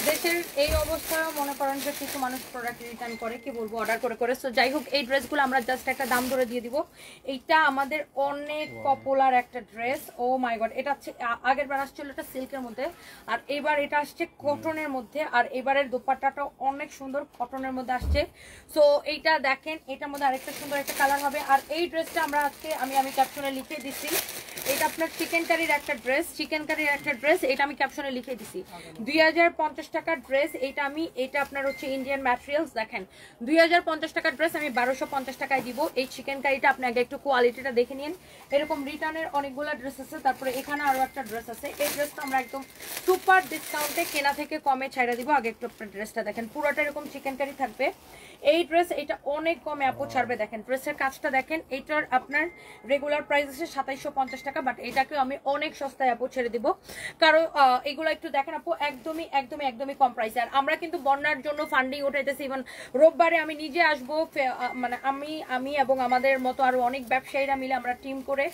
দেশের এই অবস্থা মনে করেন যে কিছু মানুষ প্রোডাক্ট রিটার্ন করে, কি বলবো, অর্ডার করে করে। সো যাই হোক, এই ড্রেসগুলো আমরা জাস্ট একটা দাম ধরে দিয়ে দিব। এইটা আমাদের অনেক পপুলার একটা ড্রেস। ও মাই গড, এটা হচ্ছে আগের বার আসছিল এটা সিল্কের মধ্যে, আর এবার এটা আসছে কটনের মধ্যে। আর এবারের দোপাট্টাটাও অনেক সুন্দর, কটনের মধ্যে আসছে। সো এইটা দেখেন, এটার মধ্যে আরেকটা সুন্দর একটা কালার হবে। আর এই ড্রেসটা আমরা আজকে আমি ক্যাপশনে লিখে দিচ্ছি, এটা আপনার চিকেন কারির একটা ড্রেস, চিকেন কারির একটা ড্রেস। এটা আমি ক্যাপশনে লিখে দিছি 2050 টাকার ড্রেস। এটা আপনার হচ্ছে ইন্ডিয়ান ম্যাটেরিয়ালস। দেখেন 2050 টাকার ড্রেস আমি 1250 টাকায় দিব। এই চিকেন কারিটা আপনি আগে একটু কোয়ালিটিটা দেখে নিন। এরকম রিটার্নের অনেকগুলো ড্রেস আছে, তারপরে এখানে আরো একটা ড্রেস আছে। এই ড্রেসটা আমরা একদম সুপার ডিসকাউন্টে কেনা থেকে কমে ছাইড়া দিব। আগে একটু আপনার ড্রেসটা দেখেন, পুরোটা এরকম চিকেন কারি থাকবে। এই ড্রেস এটা অনেক কমে আপু ছাড়বে। দেখেন ড্রেসের কাজটা দেখেন, এইটার আপনার রেগুলার প্রাইস আছে 2750 টাকা, বাট এটাকে আমি অনেক সস্তায় আপু ছেড়ে দিব। কারণ এগুলো একটু দেখেন আপু, একদমই একদমই একদমই কম প্রাইসে। আর আমরা কিন্তু বন্যার জন্য ফান্ডিং উঠাইতেছি। ইভেন রোববারে আমি নিজে আসবো, মানে আমি এবং আমাদের মতো আরো অনেক ব্যবসায়ীরা মিলে আমরা টিম করে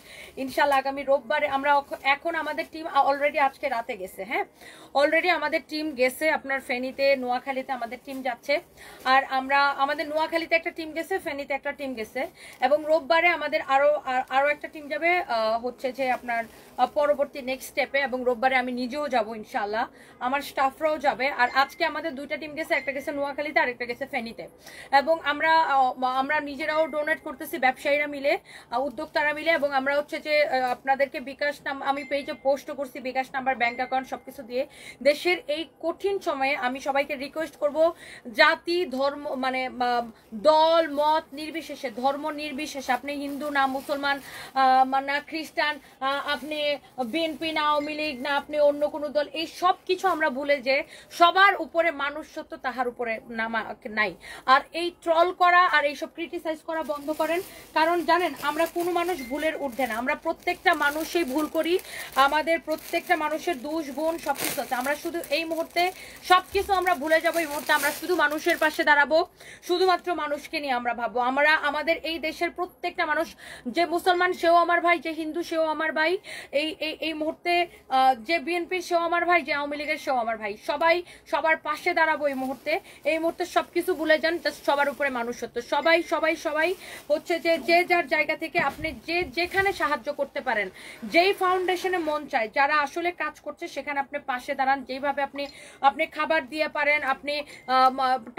ইনশাল্লাহ আগামী রোববারে আমরা এখন আমাদের টিম অলরেডি আজকে রাতে গেছে। হ্যাঁ, অলরেডি আমাদের টিম গেছে আপনার ফেনীতে, নোয়াখালীতে আমাদের টিম যাচ্ছে। আর আমাদের নোয়াখালীতে একটা টিম গেছে, ফেনীতে একটা টিম গেছে, এবং রোববারে আমাদের আরো একটা টিম যাবে হচ্ছে যে আপনার পরবর্তী নেক্সট স্টেপে। এবং রোববারে আমি নিজেও যাব ইনশাআল্লাহ, আমার স্টাফরাও যাবে। আর আজকে আমাদের দুইটা টিম গেছে, একটা গেছে নোয়াখালীতে আর একটা গেছে ফেনীতে। এবং আমরা নিজেরাও ডোনেট করতেছি, ব্যবসায়ীরা মিলে, উদ্যোক্তারা মিলে। এবং আমরা হচ্ছে যে আপনাদেরকে বিকাশ আমি পেজে পোস্ট করছি, বিকাশ নাম্বার, ব্যাংক অ্যাকাউন্ট সবকিছু দিয়ে। দেশের এই কঠিন সময়ে আমি সবাইকে রিকোয়েস্ট করব, জাতি ধর্ম মানে দল মত নির্বিশেষে, ধর্ম নির্বিশেষে, আপনি হিন্দু না মুসলমান না খ্রিস্টান, আপনি বিএনপি না আওয়ামী লীগ না আপনি অন্য কোনো দল, এই সব কিছু আমরা ভুলে যে সবার উপরে মানুষ সত্য, তাহার উপরে নাই। আর এই ট্রল করা আর এইসব ক্রিটিসাইজ করা বন্ধ করেন। কারণ জানেন, আমরা কোনো মানুষ ভুলের ঊর্ধ্বে না, আমরা প্রত্যেকটা মানুষই ভুল করি, আমাদের প্রত্যেকটা মানুষের দোষ গুণ সবকিছু আছে। আমরা শুধু এই মুহূর্তে সবকিছু আমরা ভুলে যাবো, এই মুহূর্তে আমরা শুধু মানুষের পাশে দাঁড়াবো, শুধুমাত্র মানুষকে নিয়ে আমরা ভাববো। আমাদের এই দেশের প্রত্যেকটা মানুষ, যে মুসলমান সেও আমার ভাই, যে হিন্দু সেও আমার ভাই, এই মুহূর্তে যে বিএনপি সেও আমার ভাই, যে আওয়ামী লীগের সেও আমার ভাই, সবাই সবার পাশে দাঁড়াবো এই মুহূর্তে। এই মুহূর্তে সবকিছু ভুলে যান, জাস্ট সবার উপরে মানুষ সত্য। সবাই সবাই সবাই হচ্ছে যে যার জায়গা থেকে আপনি যেখানে সাহায্য করতে পারেন, যেই ফাউন্ডেশনে মন চায়, যারা আসলে কাজ করছে সেখানে আপনি পাশে দাঁড়ান। যেইভাবে আপনি খাবার দিয়ে পারেন, আপনি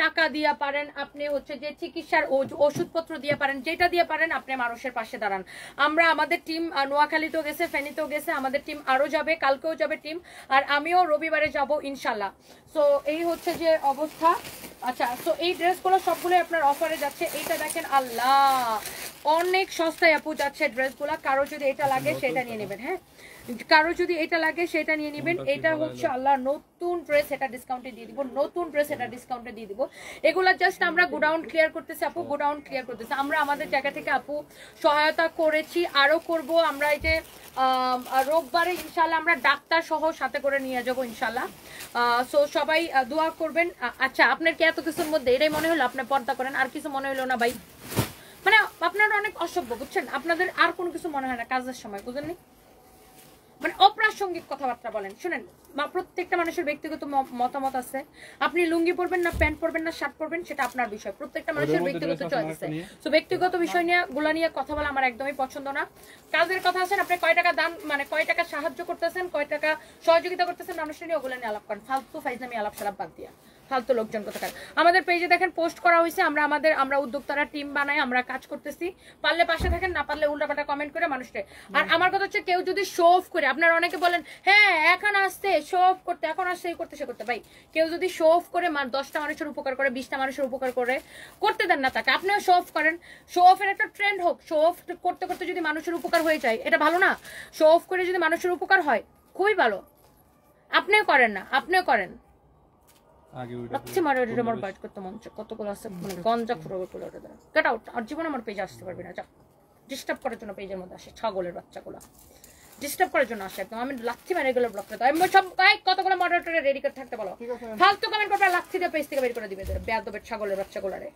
টাকা দিয়ে পারেন, আপনি হচ্ছে যে চিকিৎসার ওষুধপত্র দিয়ে পারেন, যেটা দিয়ে পারেন আপনি মানুষের পাশে দাঁড়ান। আমাদের টিম নোয়াখালীতেও গেছে, ফেনীতেও গেছে, আমাদের টিম আরো যাবে, কালকেও যাবে টিম, আর আমিও রবিবারে যাব ইনশাল্লাহ। সো এই হচ্ছে যে অবস্থা। আচ্ছা, তো এই ড্রেসগুলো সবগুলো আপনার অফারে যাচ্ছে। এইটা দেখেন, আল্লাহ অনেক সস্তায় আপু যাচ্ছে ড্রেসগুলো। কারো যদি এটা লাগে সেটা নিয়ে নেবেন। হ্যাঁ, কারো যদি এটা লাগে সেটা নিয়ে নেবেন। এটা হচ্ছে আল্লাহ নতুন ড্রেস, এটা ডিসকাউন্টে দিয়ে দিব, নতুন ড্রেস এটা ডিসকাউন্টে দিয়ে দিব। এগুলা জাস্ট আমরা গোডাউন ক্লিয়ার করতেছি আপু, গোডাউন ক্লিয়ার করতেছি। আমরা আমাদের জায়গা থেকে আপু সহায়তা করেছি, আরো করব। আমরা এই যে রোববারে ইনশাল্লাহ আমরা ডাক্তার সহ সাথে করে নিয়ে যাবো ইনশাল্লাহ। সো সবাই দোয়া করবেন। আচ্ছা, আপনার কি এত কিছুর মধ্যে এটাই মনে হলো আপনি পর্দা করেন, আর কিছু মনে হলো না ভাই? মানে আপনারা অনেক অসভ্য, বুঝছেন? আপনাদের আর কোনো কিছু মনে হয় না কাজের সময়, বুঝলেন? মানে অপ্রাসঙ্গিক কথাবার্তা বলেন। শুনেন, প্রত্যেকটা মানুষের ব্যক্তিগত মতামত আছে। আপনি লুঙ্গি পরবেন না প্যান্ট পরবেন না শার্ট পরবেন সেটা আপনার বিষয়, প্রত্যেকটা মানুষের ব্যক্তিগত চয়েস আছে। তো ব্যক্তিগত বিষয় নিয়ে কথা বলা আমার একদমই পছন্দ না। কাজের কথা আছেন, আপনি কয় টাকা দাম, মানে কয় টাকা সাহায্য করতেছেন, কয় টাকা সহযোগিতা করতেছেন, মানুষের নিয়ে ওগুলো নিয়ে আলাপ করেন। ফালতু ফাইজলামি আলাপ সালাপ বাদ দিয়া, ফালতু লোকজন কোথাকার। আমাদের পেজে দেখেন পোস্ট করা হয়েছে, আমরা উদ্যোক্তারা টিম বানাই, আমরা কাজ করতেছি। পারলে পাশে থাকেন, না পারলে উল্টাপাল্টা কমেন্ট করে মানুষকে। আর আমার কথা হচ্ছে, কেউ যদি শো অফ করে, আপনারা অনেকে বলেন হ্যাঁ এখন আসছে শো অফ করতে, এখন আসছে এই করতে সে করতে, ভাই কেউ যদি শো অফ করে 10টা মানুষের উপকার করে, 20টা মানুষের উপকার করে, করতে দেন না তাকে। আপনিও শো অফ করেন, শো অফের একটা ট্রেন্ড হোক। শো অফ করতে করতে যদি মানুষের উপকার হয়ে যায়, এটা ভালো না? শো অফ করে যদি মানুষের উপকার হয়, খুবই ভালো। আপনিও করেন না, আপনিও করেন। কতগুলো আছে গঞ্জা গেট আউট। আর জীবনে আমার পেজে আসতে পারবি না, যা। ডিস্টার্ব করার জন্য পেজের মধ্যে আসে ছাগলের বাচ্চাগুলো, ডিস্টার্ব করার জন্য আসে একদম। আমি লাথি মারে এগুলো ব্লক করে দেবো। সব কতগুলো মডারেটরে রেডি করে থাকতে বলো, ফালতু কমেন্ট করবে লাথি দিয়ে পেজ থেকে বের করে দিবে বেয়াদবের ছাগলের বাচ্চাগুলারে।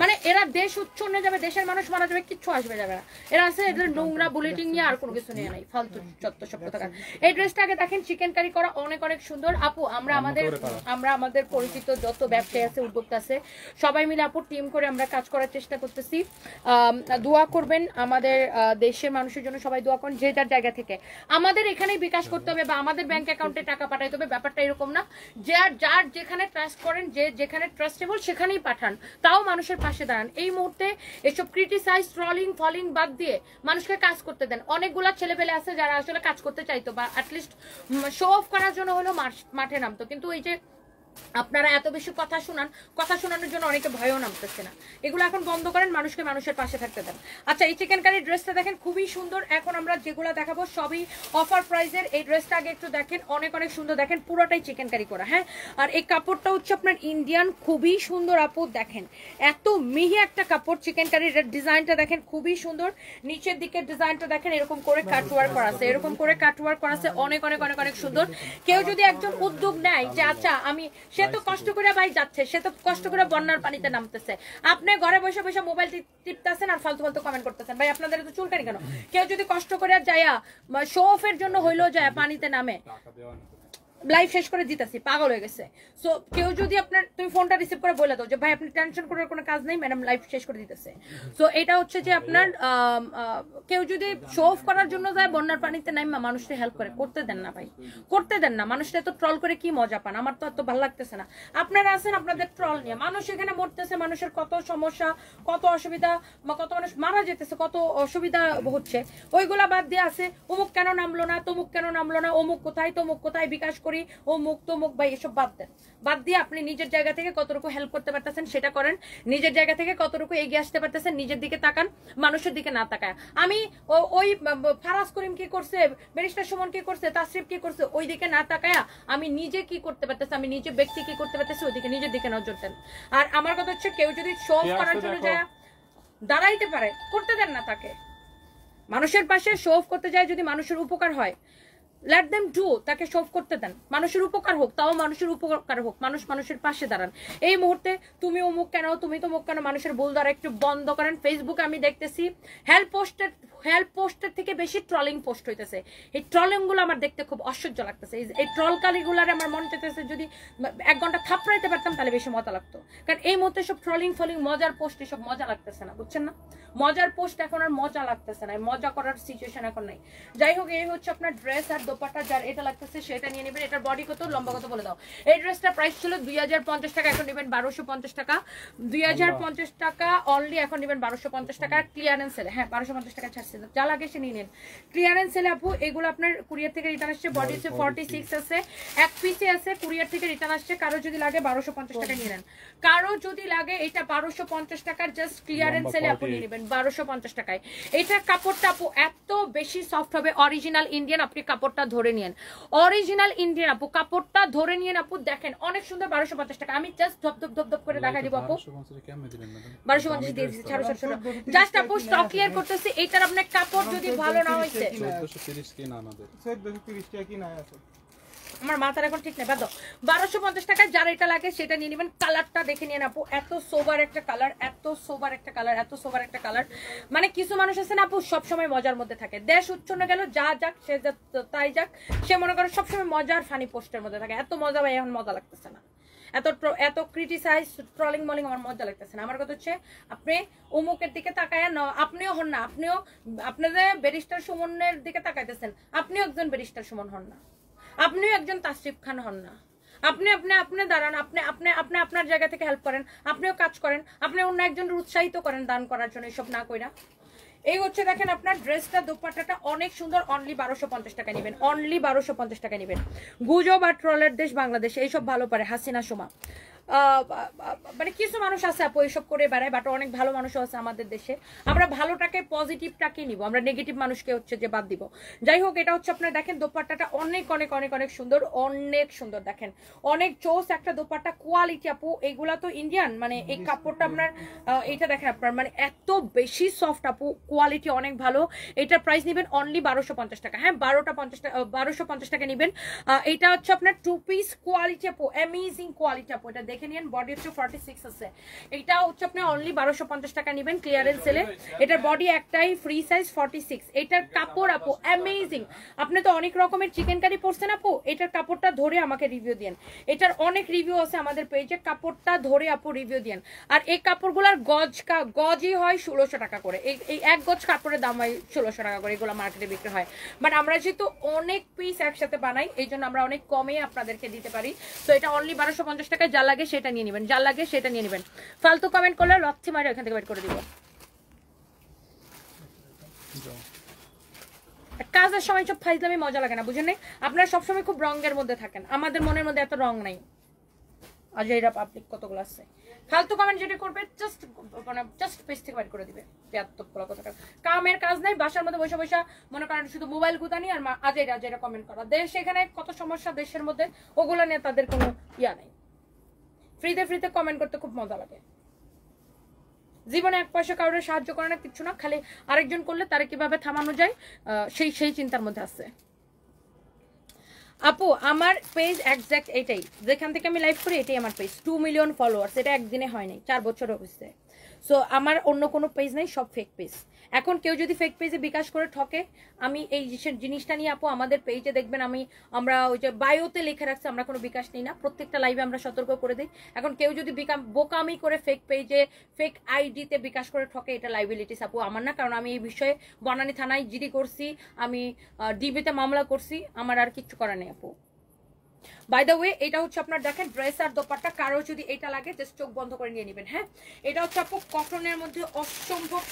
মানে এরা দেশ উচ্ছন্নে যাবে, দেশের মানুষ মারা যাবে, কিচ্ছু আসবে যাবে না। এরা আছে এদের নোংরা বুলেটিং নিয়ে আর কোনো কিছু নিয়ে নাই, ফালতু যত সব কথা। এই ড্রেসটা আগে দেখেন, চিকেন কারি করা, অনেক অনেক সুন্দর। আপু আমরা আমাদের পরিচিত যত ব্যবসায়ী আছে, উদ্যোক্তা আছে, সবাই মিলে আপু টিম করে আমরা কাজ করার চেষ্টা করতেছি। দোয়া করবেন আমাদের দেশের মানুষের জন্য, সবাই দোয়া করেন যে যার জায়গা থেকে। আমাদের এখানেই বিকাশ করতে হবে বা আমাদের ব্যাংক অ্যাকাউন্টে টাকা পাঠাইতে হবে, ব্যাপারটা এরকম না। যার যেখানে ট্রাস্ট করেন, যে যেখানে ট্রাস্টেবল সেখানেই পাঠান, তাও মানুষের পাশে দাঁড়ান। এই মুহূর্তে এসব ক্রিটিসাইজ, ট্রলিং, ফলিং বাদ দিয়ে মানুষকে কাজ করতে দেন। অনেকগুলা ছেলেপেলে আছে যারা আসলে কাজ করতে চাইতো বা অ্যাটলিস্ট শো অফ করার জন্য হলেও মাঠে নামতো, কিন্তু এই যে আপনারা এত বেশি কথা শোনানোর জন্য অনেকে ভয়ও নামতেছে না। এগুলো এখন বন্ধ করেন, মানুষকে মানুষের পাশে থাকতে দেন। আচ্ছা, এই চিকেন কারি ড্রেসটা দেখেন, খুবই সুন্দর। এখন আমরা যেগুলো দেখাবো সবই অফার প্রাইসের। এই ড্রেসটা আগে একটু দেখেন, অনেক অনেক সুন্দর, দেখেন পুরোটাই চিকেন কারি করা। হ্যাঁ, আর এই কাপড়টা হচ্ছে আপনার ইন্ডিয়ান, খুবই সুন্দর আপু। দেখেন এত মিহি একটা কাপড়, চিকেন কারির ডিজাইনটা দেখেন খুবই সুন্দর। নিচের দিকের ডিজাইনটা দেখেন, এরকম করে কাটওয়ার্ক করা আছে, এরকম করে কাটওয়ার্ক করা আছে, অনেক অনেক অনেক অনেক সুন্দর। কেউ যদি একজন উদ্যোগ নেয় যে আচ্ছা সে তো কষ্ট করে ভাই যাচ্ছে, সে তো কষ্ট করে বন্যার পানিতে নামতেছে, আপনি ঘরে বসে বসে মোবাইল টিপতেছেন আর ফালতু ফালতু কমেন্ট করতেছেন, ভাই আপনাদের তো চুলকানি কেন? কেউ যদি কষ্ট করে যায়, শো অফের জন্য হইলো যায় পানিতে নামে, লাইভ শেষ করে দিতেছি, পাগল হয়ে গেছে। সো কেউ যদি আপনার, তুমি ফোনটা রিসিভ করে বলে দাও যে ভাই আপনি টেনশন করার কোনো কাজ নেই, ম্যাডাম লাইভ শেষ করে দিতেছে। সো এটা হচ্ছে যে আপনার কেউ যদি শো অফ করার জন্য যায় বন্যার পানিতে নাইমা মানুষকে হেল্প করে, করতে দেন না ভাই, করতে দেন না। মানুষটা এত ট্রল করে কি মজা পান? আমার তো এত ভালো লাগতেছে না। আপনারা আছেন আপনাদের ট্রল নিয়ে, মানুষ এখানে মরতেছে, মানুষের কত সমস্যা, কত অসুবিধা, বা কত মানুষ মারা যেতেছে, কত অসুবিধা হচ্ছে, ওইগুলা বাদ দিয়ে আছে অমুক কেন নামলো না, তমুক কেন নামলো না, অমুক কোথায় তমুক কোথায়, বিকাশ করি ও মুখ তো মুখ, ভাই এসব বাদ দেন। বাদ দিয়ে আপনি নিজের জায়গা থেকে কতটুকু হেল্প করতে পারতেছেন সেটা করেন, নিজের জায়গা থেকে কতটুকু এগিয়ে আসতে পারতেছেন নিজের দিকে তাকান, মানুষের দিকে না তাকায়। আমি ওই ফারাজ করিম কি করছে, ব্যারিস্টার সুমন কি করছে, তাসরিফ কি করছে, ওই দিকে না তাকায়া আমি নিজে কি করতে পারতেছি, আমি নিজে ব্যক্তি কি করতে পারতেছি, ওইদিকে নিজের দিকে নজর দেন। আর আমার কথা হচ্ছে কেউ যদি শো অফ করার জন্য যায় দাঁড়াইতে পারে, করতে দেন না তাকে। মানুষের পাশে শো অফ করতে যায়, যদি মানুষের উপকার হয় লেট দেম ডু, তাকে শো অফ করতে দেন। মানুষের উপকার হোক, তাও মানুষের উপকার হোক, মানুষ মানুষের পাশে দাঁড়ান। এই মুহূর্তে তুমি অমুক কেন, তুমি তো মুখ কেন, মানুষের ভুল দ্বারা একটু বন্ধ করেন। ফেসবুকে আমি দেখতেছি হেল্প পোস্টের থেকে বেশি ট্রলিং পোস্ট হইতেছে। এই ট্রলিং গুলো আমার দেখতে খুব অসহ্য লাগতেছে। এই ট্রল কালিগুলার আমার মন চাইতেছে যদি 1 ঘন্টা থাপড়াইতে পারতাম তাহলে বেশি মজা লাগতো। কারণ এই মুহূর্তে সব ট্রলিং ফলিং মজার পোস্ট, এসব মজা লাগতেছে না, বুঝছেন না? মজার পোস্ট এখন আর মজা লাগতেছে না, মজা করার সিচুয়েশন এখন নাই। যাই হোক, এই হচ্ছে আপনার ড্রেস আর দোপাট্টা, যার এটা লাগতেছে সেটা নিয়ে নেবেন। এটার বডি কত, লম্বা কত বলে দাও। এই ড্রেসটার প্রাইস ছিল 2050 টাকা, এখন নেবেন 1250 টাকা। 2050 টাকা অনলি, এখন নেবেন 1250 টাকা ক্লিয়ারেন্স সেলে। হ্যাঁ, 1250 টাকা ছাড়ছে, যা লাগে সে নিয়ে নেন ক্লিয়ারেন্স সেলে। আপু এগুলো আপনার কুরিয়ার থেকে রিটার্ন আসছে, বডি 46 আছে, এক পিসে আছে, কুরিয়ার থেকে রিটার্ন আসছে। কারো যদি লাগে 1250 টাকা নিয়ে নেন, কারো যদি লাগে এটা 1250 টাকার জাস্ট ক্লিয়ারেন্স সেলে আপু নিয়ে নেবেন 1250 টাকায়। এটা কাপড়টা আপু এত বেশি সফট হবে, অরিজিনাল ইন্ডিয়ান। আপনি কাপড়টা ধরে নিয়েন, অরিজিনাল ইন্ডিয়ান আপু, কাপড়টা ধরে নিয়েন আপু, দেখেন অনেক সুন্দর। 1250 টাকা। আমি জাস্ট ধপ করে দেখা দিব আপু, 1250 দিয়ে দিচ্ছি, ছাড়ো। জাস্ট আপু স্টক ক্লিয়ার করতেছি। এইটার আপনার কাপড় যদি ভালো না হয়েছে, 1430 কি না আমাদের 1430 টাকা কি না আছে, আমার মাথার এখন ঠিক নেই, বাদ দাও। 1250 টাকায় যার এটা লাগে সেটা নিয়ে নেবেন। কালারটা দেখে নিন আপু, এত সোবার একটা কালার, এত সোবার একটা কালার, এত সোবার একটা কালার। মানে কিছু মানুষ আছে না আপু, সবসময় মজার মধ্যে থাকে। দেশ উচ্ছন্ন গেল, যা যাক সে তাই যাক, সে মনে করে সবসময় মজার ফানি পোস্টের মধ্যে থাকে। এত মজা ভাই এখন মজা লাগতেছে না, এত ক্রিটিসাইজ ট্রলিং মলিং আমার মজা লাগতেছে না। আমার কথা হচ্ছে আপনি অমুকের দিকে তাকায় না, আপনিও হন না, আপনিও আপনাদের ব্যারিস্টার সুমনের দিকে তাকাইতেছেন, আপনিও একজন ব্যারিস্টার সুমন হন না, আপনিও একজন তাসরিফ খান হন না। আপনি দাঁড়ান, আপনি আপনার জায়গা থেকে হেল্প করেন, আপনিও কাজ করেন, আপনি অন্য একজনের উৎসাহিত করেন দান করার জন্য, এসব না কইরা। এই হচ্ছে দেখেন আপনার ড্রেসটা, দোপাট্টাটা অনেক সুন্দর, অনলি 1250 টাকা নেবেন, অনলি 1250 টাকা নেবেন। গুজব আর ট্রলের দেশ বাংলাদেশ, এইসব ভালো পারে হাসিনা সোমা। মানে কিছু মানুষ আছে আপু এইসব করে বেড়ায়, বাট অনেক ভালো মানুষও আছে আমাদের দেশে। আমরা ভালোটাকে পজিটিভটাকে নিব, আমরা নেগেটিভ মানুষকে হচ্ছে যে বাদ দিব। যাই হোক, এটা হচ্ছে আপনার দেখেন দোপাট্টাটা অনেক অনেক অনেক অনেক সুন্দর, অনেক সুন্দর। দেখেন অনেক চোস একটা দোপাট্টা, কোয়ালিটি আপু। এইগুলা তো ইন্ডিয়ান, মানে এই কাপড়টা আপনার এইটা দেখেন আপনার মানে এত বেশি সফট আপু, কোয়ালিটি অনেক ভালো। এটার প্রাইস নেবেন অনলি 1250 টাকা। হ্যাঁ, 1250 টাকা নেবেন। এটা হচ্ছে আপনার 2 পিস কোয়ালিটি আপু, অ্যামেজিং কোয়ালিটি আপু। এটা দেখে নিন, বডি হচ্ছে 46 আছে। এটা হচ্ছে আপনি অনলি 1250 টাকা নেবেন ক্লিয়ারেন্স সেলে। এটার বডি একটাই, ফ্রি সাইজ 46। এটার কাপড় আপু অ্যামেজিং। আপনি তো অনেক রকমের চিকেন কারি পরছেন আপু, এটার কাপড়টা ধরে আমাকে রিভিউ দেন। এটার অনেক রিভিউ আছে আমাদের পেজে, কাপড়টা ধরে আপু রিভিউ দেন। আর এই কাপড়গুলোর গজই হয় 1600 টাকা করে। এই এক গজ কাপড়ের দাম হয় 1600 টাকা করে, এগুলো মার্কেটে বিক্রি হয়। বাট আমরা যেহেতু অনেক পিস একসাথে বানাই, এই জন্য আমরা অনেক কমে আপনাদেরকে দিতে পারি। তো এটা অনলি 1250 টাকায়, যা লাগে সেটা নিয়ে নেবেন, যা লাগে সেটা নিয়ে নেবেন। ফালতু কমেন্ট করলে লচ্ছি মারে এখান থেকে বের করে দিব। কাজের সময় সব ফাইজলামি মজা লাগে না, বুঝেন? আপনারা সবসময় খুব রঙের মধ্যে থাকেন, আমাদের মনের মধ্যে এত রং নাই। আজ এরা পাবলিক কতগুলো আছে, ফালতু কমেন্ট যেটা করবে জাস্ট পেজ থেকে বের করে দিবে। কামের কাজ নাই, বাসার মধ্যে বসে বসে মনে করেন শুধু মোবাইল গুতানি আর আজ এরা কমেন্ট করা। দেশ এখানে কত সমস্যা দেশের মধ্যে, ওগুলো নিয়ে তাদের কোনো ইয়া নাই। ফ্রিতে কমেন্ট করতে খুব মজা লাগে। জীবনে এক পয়সা কারোর সাহায্য করে না, কিচ্ছু না, খালি আরেকজন করলে তারা কিভাবে থামানো যায় সেই চিন্তার মধ্যে আছে। আপু আমার পেজ এক্সাক্ট এটাই, যেখান থেকে আমি লাইভ করি এটাই আমার পেজ। 2 মিলিয়ন ফলোয়ার্স, এটা একদিনে হয় নাই, 4 বছরও হয়েছে। সো আমার অন্য কোনো পেজ নাই, সব ফেক পেজ। এখন কেউ যদি ফেক পেজে বিকাশ করে ঠকে, আমি এই জিনিসটা নিয়ে আপু আমাদের পেজে দেখবেন আমরা ওই যে বায়োতে লিখে রাখছি আমরা কোনো বিকাশ নিই না, প্রত্যেকটা লাইভে আমরা সতর্ক করে দিই। এখন কেউ যদি বোকামি করে ফেক পেজে ফেক আইডিতে বিকাশ করে ঠকে, এটা লাইবিলিটিস আপু আমার না, কারণ আমি এই বিষয়ে বনানী থানায় জিডি করছি, আমি ডিবিতে মামলা করছি, আমার আর কিচ্ছু করার নেই আপু। বাই দ্য ওয়ে এটা হচ্ছে আপনার দেখেন ড্রেস আর দোপাট্টা, কারো যদি এটা লাগে জাস্ট চোখ বন্ধ করে নিয়ে নেবেন। হ্যাঁ, এটা হচ্ছে আপু কটনের মধ্যে অসম্ভব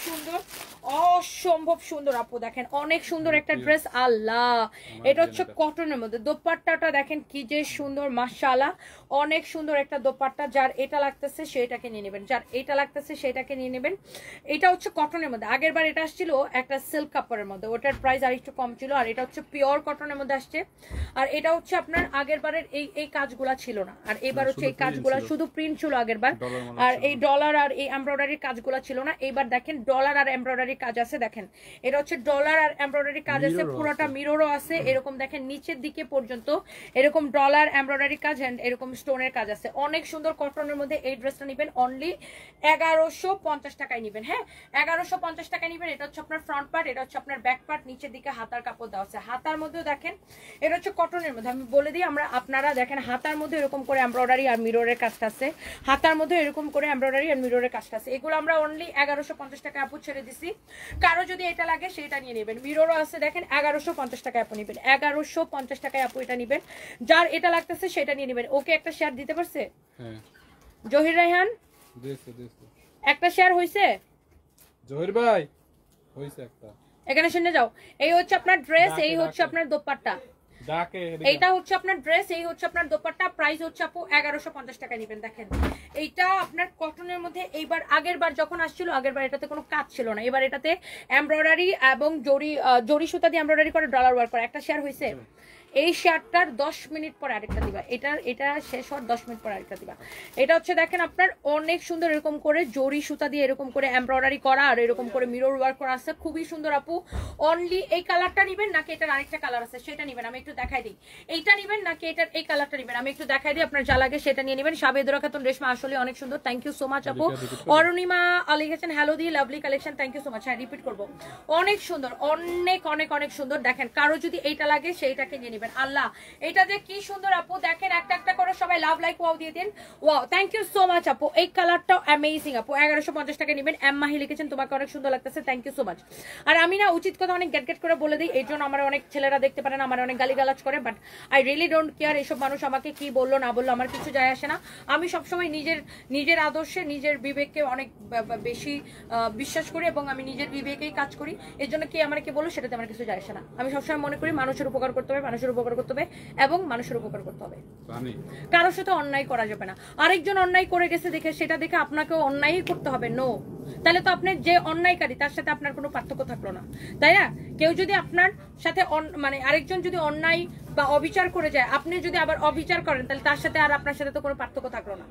সুন্দর আপু, দেখেন অনেক সুন্দর একটা ড্রেস। আল্লাহ, এটা হচ্ছে কটনের মধ্যে, দোপাট্টাটা দেখেন কি যে সুন্দর, মাশাআল্লাহ অনেক সুন্দর একটা দোপাট্টা। যার এটা লাগতেছে সেটাকে নিয়ে নেবেন, যার এটা লাগতেছে সেটাকে নিয়ে নেবেন। এটা হচ্ছে কটনের মধ্যে, আগের বার এটা আসছিল একটা সিল্ক কাপড়ের মধ্যে, ওটার প্রাইস আর একটু কম ছিল। আর এটা হচ্ছে পিওর কটনের মধ্যে আসছে। আর এটা হচ্ছে আপনার আগের বারের এই কাজগুলা ছিল না, আর এবার হচ্ছে এই কাজগুলা শুধু প্রিন্ট ছিল আগের বার। আর এই ডলার আর এই এমব্রয়ডারির কাজগুলা ছিল না, এইবার দেখেন ডলার আর এমব্রয়ডারি কাজ আছে। দেখেন এটা হচ্ছে ডলার আর এমব্রয়ডারি কাজ আছে, পুরোটা মিররও আছে, এরকম দেখেন নিচের দিকে পর্যন্ত এরকম ডলার এমব্রয়ডারি কাজ এন্ড এরকম স্টোনের কাজ আছে। অনেক সুন্দর কটনের মধ্যে এই ড্রেসটা নেবেন অনলি 1150 টাকায় নেবেন। হ্যাঁ, 1150 টাকায় নেবেন। এটা হচ্ছে আপনার ফ্রন্ট পার্ট, এটা হচ্ছে আপনার ব্যাক পার্ট, নিচের দিকে হাতার কাপড় দেওয়া আছে। হাতার মধ্যেও দেখেন এটা হচ্ছে কটনের মধ্যে, আমি বলে দিই আপনারা দেখেন হাতার মধ্যে এরকম করে এমব্রয়ডারি আর মিররের কাজটা আছে, হাতার মধ্যে এরকম করে এমব্রয়ডারি আর মিররের কাজটা আছে। এগুলো আমরা অনলি 1150 টাকা আপু ছেড়ে দিছি, কারো যদি এটা লাগে সেটা নিয়ে নেবেন। মিররও আছে দেখেন 1150 টাকায় আপু নেবেন, 1150 টাকায় আপু এটা নেবেন। যার এটা লাগতেছে সেটা নিয়ে নেবেন। ওকে একটা শেয়ার দিতে পারছে? হ্যাঁ জহির রায়হান একটা শেয়ার হইছে, জহির ভাই হইছে একটা, এখানে শুনে যাও। এই হচ্ছে আপনার ড্রেস, এই হচ্ছে আপনার দোপাট্টা, এইটা হচ্ছে আপনার ড্রেস, এই হচ্ছে আপনার দোপাট্টা। প্রাইস হচ্ছে আপু 1150 টাকা নেবেন। দেখেন এইটা আপনার কটনের মধ্যে, এইবার আগের বার যখন আসছিল আগের বার এটাতে কোনো কাজ ছিল না, এবার এটাতে এমব্রয়ডারি এবং জরি সুতা দিয়ে এমব্রয়ডারি করে ডলার ওয়ার্ক করে। একটা শেয়ার হয়েছে, এই শেয়ারটার 10 মিনিট পরে আরেকটা দিবা, এটা শেষ হওয়ার 10 মিনিট পরে আরেকটা দিবা। এটা হচ্ছে দেখেন আপনার অনেক সুন্দর এরকম করে জরি সুতা দিয়ে এরকম করে এমব্রয়ডারি করা আর এরকম করে মিরর ওয়ার্ক করা আছে, খুবই সুন্দর আপু। অনলি এই কালারটা নেবেন নাকি এটার আরেকটা কালার আছে সেটা নেবেন, আমি একটু দেখাই দিই। এইটা নেবেন নাকি এটার এই কালারটা নেবেন, আমি একটু দেখাই দিই। আপনার যা লাগে সেটা নিয়ে নেবেন। সাবেদুরা খাতুন রেশমা আসলে অনেক সুন্দর, থ্যাংক ইউ সো মাচ আপু। অরুণিমা আলী গেছেন হ্যালো দি, lovely collection, thank you so much. হ্যাঁ রিপিট করবো, অনেক সুন্দর, অনেক সুন্দর। দেখেন কারো যদি এইটা লাগে সেইটাকে নিয়ে নেবেন। আল্লাহ এটা যে কি সুন্দর আপু, দেখেন একটা একটা করে সবাই লাভ লাইক ওয়াও দিয়ে দিন। Wow, thank you so much আপু। এই কালারটাও অ্যামেজিং আপু, 1150 টাকা নেবেন। এম মাহি লিখেছেন তোমাকে অনেক সুন্দর লাগতেছে, থ্যাংক ইউ সো মাচ। আর আমি না উচিত কথা অনেক গেট করে বলে দিই, এই জন্য আমার অনেক ছেলেরা দেখতে পারেন আমার অনেক গালিগালাজ করে, but I really don't care এইসব মানুষ আমাকে কি বললো না বললো, আমার কিছু যায় আসে না। আমি সবসময় নিজের আদর্শে নিজের বিবেককে অনেক বেশি বিশ্বাস করি এবং আমি নিজের বিবেকেই কাজ করি। এর জন্য কি আমার কি বললো সেটাতে আমার কিছু যায় আসে না। আমি সবসময় মনে করি মানুষের উপকার করতে হবে, মানুষের উপকার করতে হবে এবং মানুষের উপকার করতে হবে, কারোর সাথে অন্যায় করা যাবে না। আরেকজন অন্যায় করে গেছে দেখে সেটা দেখে আপনাকেও অন্যায়ই করতে হবে, নো। তাহলে তো আপনি যে অন্যায়কারী তার সাথে আপনার কোনো পার্থক্য থাকলো না, তাই না? কেউ যদি আপনার সাথে মানে আরেকজন যদি অন্যায় বা অবিচার করে যায়, আপনি যদি আবার অবিচার করেন, তাহলে তার সাথে আর আপনার সাথে তো কোনো পার্থক্য থাকলো না।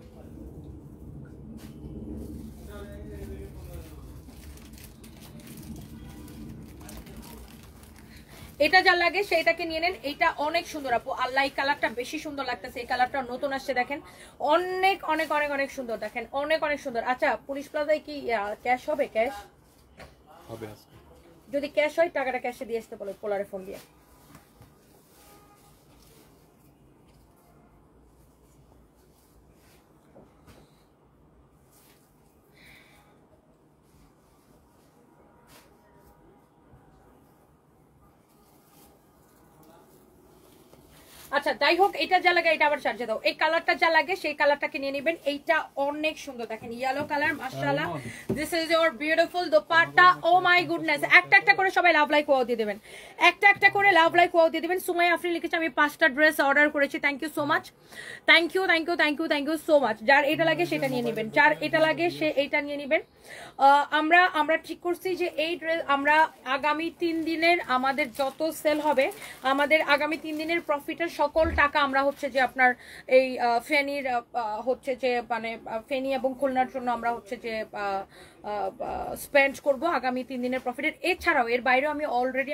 এটা যা লাগে সেইটাকে নিয়ে নেন। এইটা অনেক সুন্দর আপু, আল্লাহ এই কালারটা বেশি সুন্দর লাগতেছে, এই কালারটা নতুন আসছে দেখেন, অনেক অনেক অনেক অনেক সুন্দর দেখেন, অনেক অনেক সুন্দর। আচ্ছা পুলিশ প্লাজায় কি ক্যাশ হবে? ক্যাশ হবে আজকে। যদি ক্যাশ হয় টাকাটা ক্যাশে দিয়ে আসতে বলো, পোলারে ফোন দিয়ে। আচ্ছা যাই হোক, এটা যা লাগে এটা আবার চার্জে দাও। এই কালারটা যা লাগে সেই কালারটাকে নিয়ে নেবেন। এইটা অনেক সুন্দর দেখেন, ইয়েলো কালার, মাশাআল্লাহ। This is your beautiful dupatta. Oh my goodness, একটা একটা করে সবাই লাভ লাইক ওয়াও দিয়ে দিবেন, একটা একটা করে লাভ লাইক ওয়াও দিয়ে দিবেন। সুমাইয়া আফরিন লিখেছে আমি 5টা ড্রেস অর্ডার করেছি, thank you so much, thank you thank you thank you thank you so much. যার এটা লাগে সেটা নিয়ে নেবেন, যার এটা লাগে সে এইটা নিয়ে নেবেন। আমরা ঠিক করছি যে এই ড্রেস আমরা আগামী 3 দিনের আমাদের যত সেল হবে, আমাদের আগামী 3 দিনের প্রফিটের সকল টাকা আমরা হচ্ছে যে আপনার এই ফেনীর হচ্ছে যে মানে ফেনী এবং খুলনার জন্য আমরা হচ্ছে যে স্পেন্ড করব আগামী 3 দিনের প্রফিটের। এছাড়াও এর বাইরেও আমি অলরেডি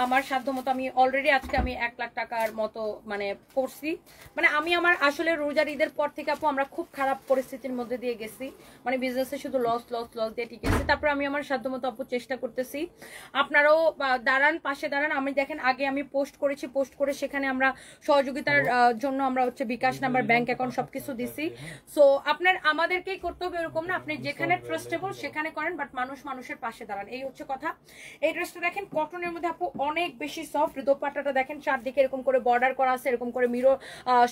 আমার সাধ্যমতো আমি অলরেডি আজকে আমি 1 লাখ টাকার মতো মানে করছি। মানে আমি আমার আসলে রোজার ঈদের পর থেকে আপু আমরা খুব খারাপ পরিস্থিতির মধ্যে দিয়ে গেছি, মানে বিজনেসে শুধু লস লস লস দিয়ে ঠিক আছে। তারপর আমি আমার সাধ্যমতো আপু চেষ্টা করতেছি, আপনারাও দাঁড়ান, পাশে দাঁড়ান। আমি দেখেন আগে আমি পোস্ট করেছি, পোস্ট করে সেখানে আমরা সহযোগিতার জন্য আমরা হচ্ছে বিকাশ নাম্বার, ব্যাংক অ্যাকাউন্ট সবকিছু দিছি। সো আপনার আমাদেরকেই করতে হবে এরকম না, আপনি যেখানে ট্রাস্টেবল সেখানে করেন, বাট মানুষ মানুষের পাশে দাঁড়ান, এই হচ্ছে কথা। এই ড্রেসটা দেখেন কটনের মধ্যে আপু অনেক বেশি সফট, দোপাট্টাটা দেখেন চারদিকে এরকম করে বর্ডার করা আছে, এরকম করে মিরর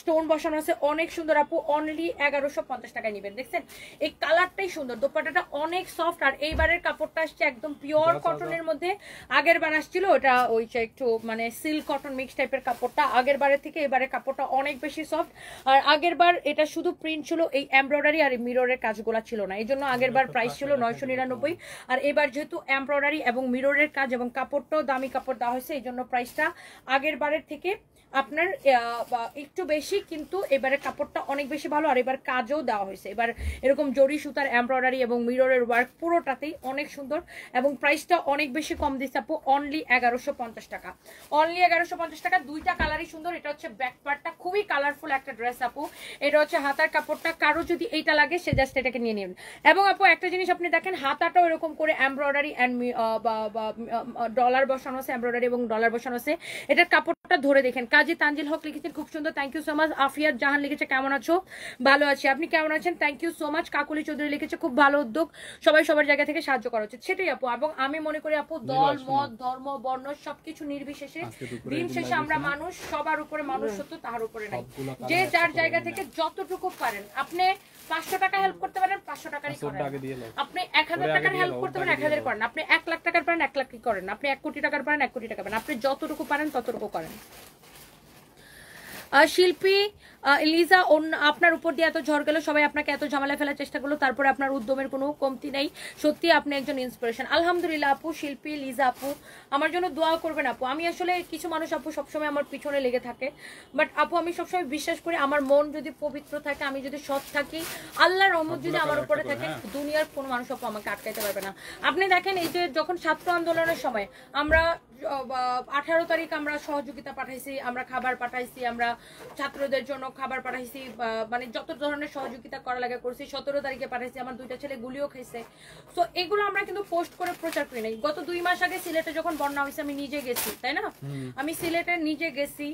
স্টোন বসানো আছে, অনেক সুন্দর আপু। অনলি 1150 টাকায় নেবেন। দেখছেন এই কালারটাই সুন্দর, দোপাট্টাটা অনেক সফট। আর এইবারের কাপড়টা আসছে একদম পিওর কটনের মধ্যে। আগের বার আসছিল ওটা ওই একটু মানে সিল্ক কটন মিক্স টাইপের কাপড়টা, আগের বারের থেকে এবারে কাপড়টা অনেক বেশি সফট। আর আগের বার এটা শুধু প্রিন্ট ছিল, এই এমব্রয়ডারি আর মিররের কাজগুলো ছিল না, এই জন্য আগের বার প্রাইস ছিল 999। আর এবার যেহেতু এমব্রয়ডারি এবং মিররের কাজ এবং কাপড়টাও দামি কাপড় দেওয়া হয়েছে, এই জন্য প্রাইসটা আগের বারের থেকে আপনার একটু বেশি, কিন্তু এবারে কাপড়টা অনেক বেশি ভালো। আর এবার কাজও দেওয়া হয়েছে, এবার এরকম জরি সুতার এমব্রয়ডারি এবং মিররের ওয়ার্ক পুরোটাতেই অনেক সুন্দর, এবং প্রাইসটা অনেক বেশি কম দিচ্ছে আপু, অনলি 1150 টাকা, অনলি 1150 টাকা। দুইটা কালারই সুন্দর। এটা হচ্ছে ব্যাক পার্টটা খুবই কালারফুল একটা ড্রেস আপু, এটা হচ্ছে হাতার কাপড়টা। কারো যদি এইটা লাগে সে জাস্ট এটাকে নিয়ে নেবেন। এবং আপু একটা জিনিস আপনি দেখেন, হাতাটাও এরকম করে এমব্রয়ডারি অ্যান্ড ডলার বসানো আছে, এমব্রয়ডারি এবং ডলার বসানো আছে। এটার কাপড়টা ধরে দেখেন। কাজী তানজিল হক লিখেছেন খুব সুন্দর, thank you so much. Afiyat Jahan লিখেছে কেমন আছো? ভালো আছি, আপনি কেমন আছেন? Thank you so much. Kakuli Chowdhury লিখেছে খুব ভালো উদ্যোগ, সবাই সবার জায়গা থেকে সাহায্য করা উচিত। সেটাই আপু, এবং আমি মনে করি আপু দল মত ধর্ম বর্ণ সবকিছু নির্বিশেষে দিন শেষে আমরা মানুষ, সবার উপরে মানুষ সত্য, তাহার উপরে নাই। যে যার জায়গা থেকে যতটুকু পারেন, আপনি 500 টাকা হেল্প করতে পারেন 500 টাকারই করেন, আপনি 1000 টাকার হেল্প করতে পারেন 1000 করেন, আপনি 1 লাখ টাকার পারেন 1 লাখই করেন, আপনি 1 কোটি টাকার পারেন 1 কোটি টাকা পারেন, আপনি যতটুকু পারেন ততটুকু করেন। শিল্পী লিজা, আপনার উপর দিয়ে এত ঝড় গেল, সবাই আপনাকে এত ঝামেলা ফেলার চেষ্টা করলো, তারপরে আপনার উদ্যমের কোনো কমতি নেই, সত্যি আপনি একজন ইন্সপিরেশন। আলহামদুলিল্লাহ আপু। শিল্পী লিজা আপু, আমার জন্য দোয়া করবেন আপু। আমি আসলে কিছু মানুষ আপু সবসময় আমার পিছনে লেগে থাকে, বাট আপু আমি সবসময় বিশ্বাস করি আমার মন যদি পবিত্র থাকে, আমি যদি সৎ থাকি, আল্লাহর রহমত যদি আমার উপরে থাকে, দুনিয়ার কোনো মানুষ আপু আমাকে আটকাইতে পারবে না। আপনি দেখেন এই যে যখন ছাত্র আন্দোলনের সময় আমরা 18 তারিখ আমরা সহযোগিতা পাঠাইছি, আমরা খাবার পাঠাইছি, আমরা ছাত্রদের জন্য খাবার পাঠাইছি, মানে যত ধরনের সহযোগিতা করা লাগে করছি। 17 তারিখে পাঠাইছি, আমার 2টা ছেলে গুলিও খাইছে। তো এগুলো আমরা কিন্তু পোস্ট করে প্রচার করি নাই। গত 2 মাস আগে সিলেটে যখন বন্যা হয়েছে আমি নিজে গেছি, তাই না? আমি সিলেটে নিজে গেছি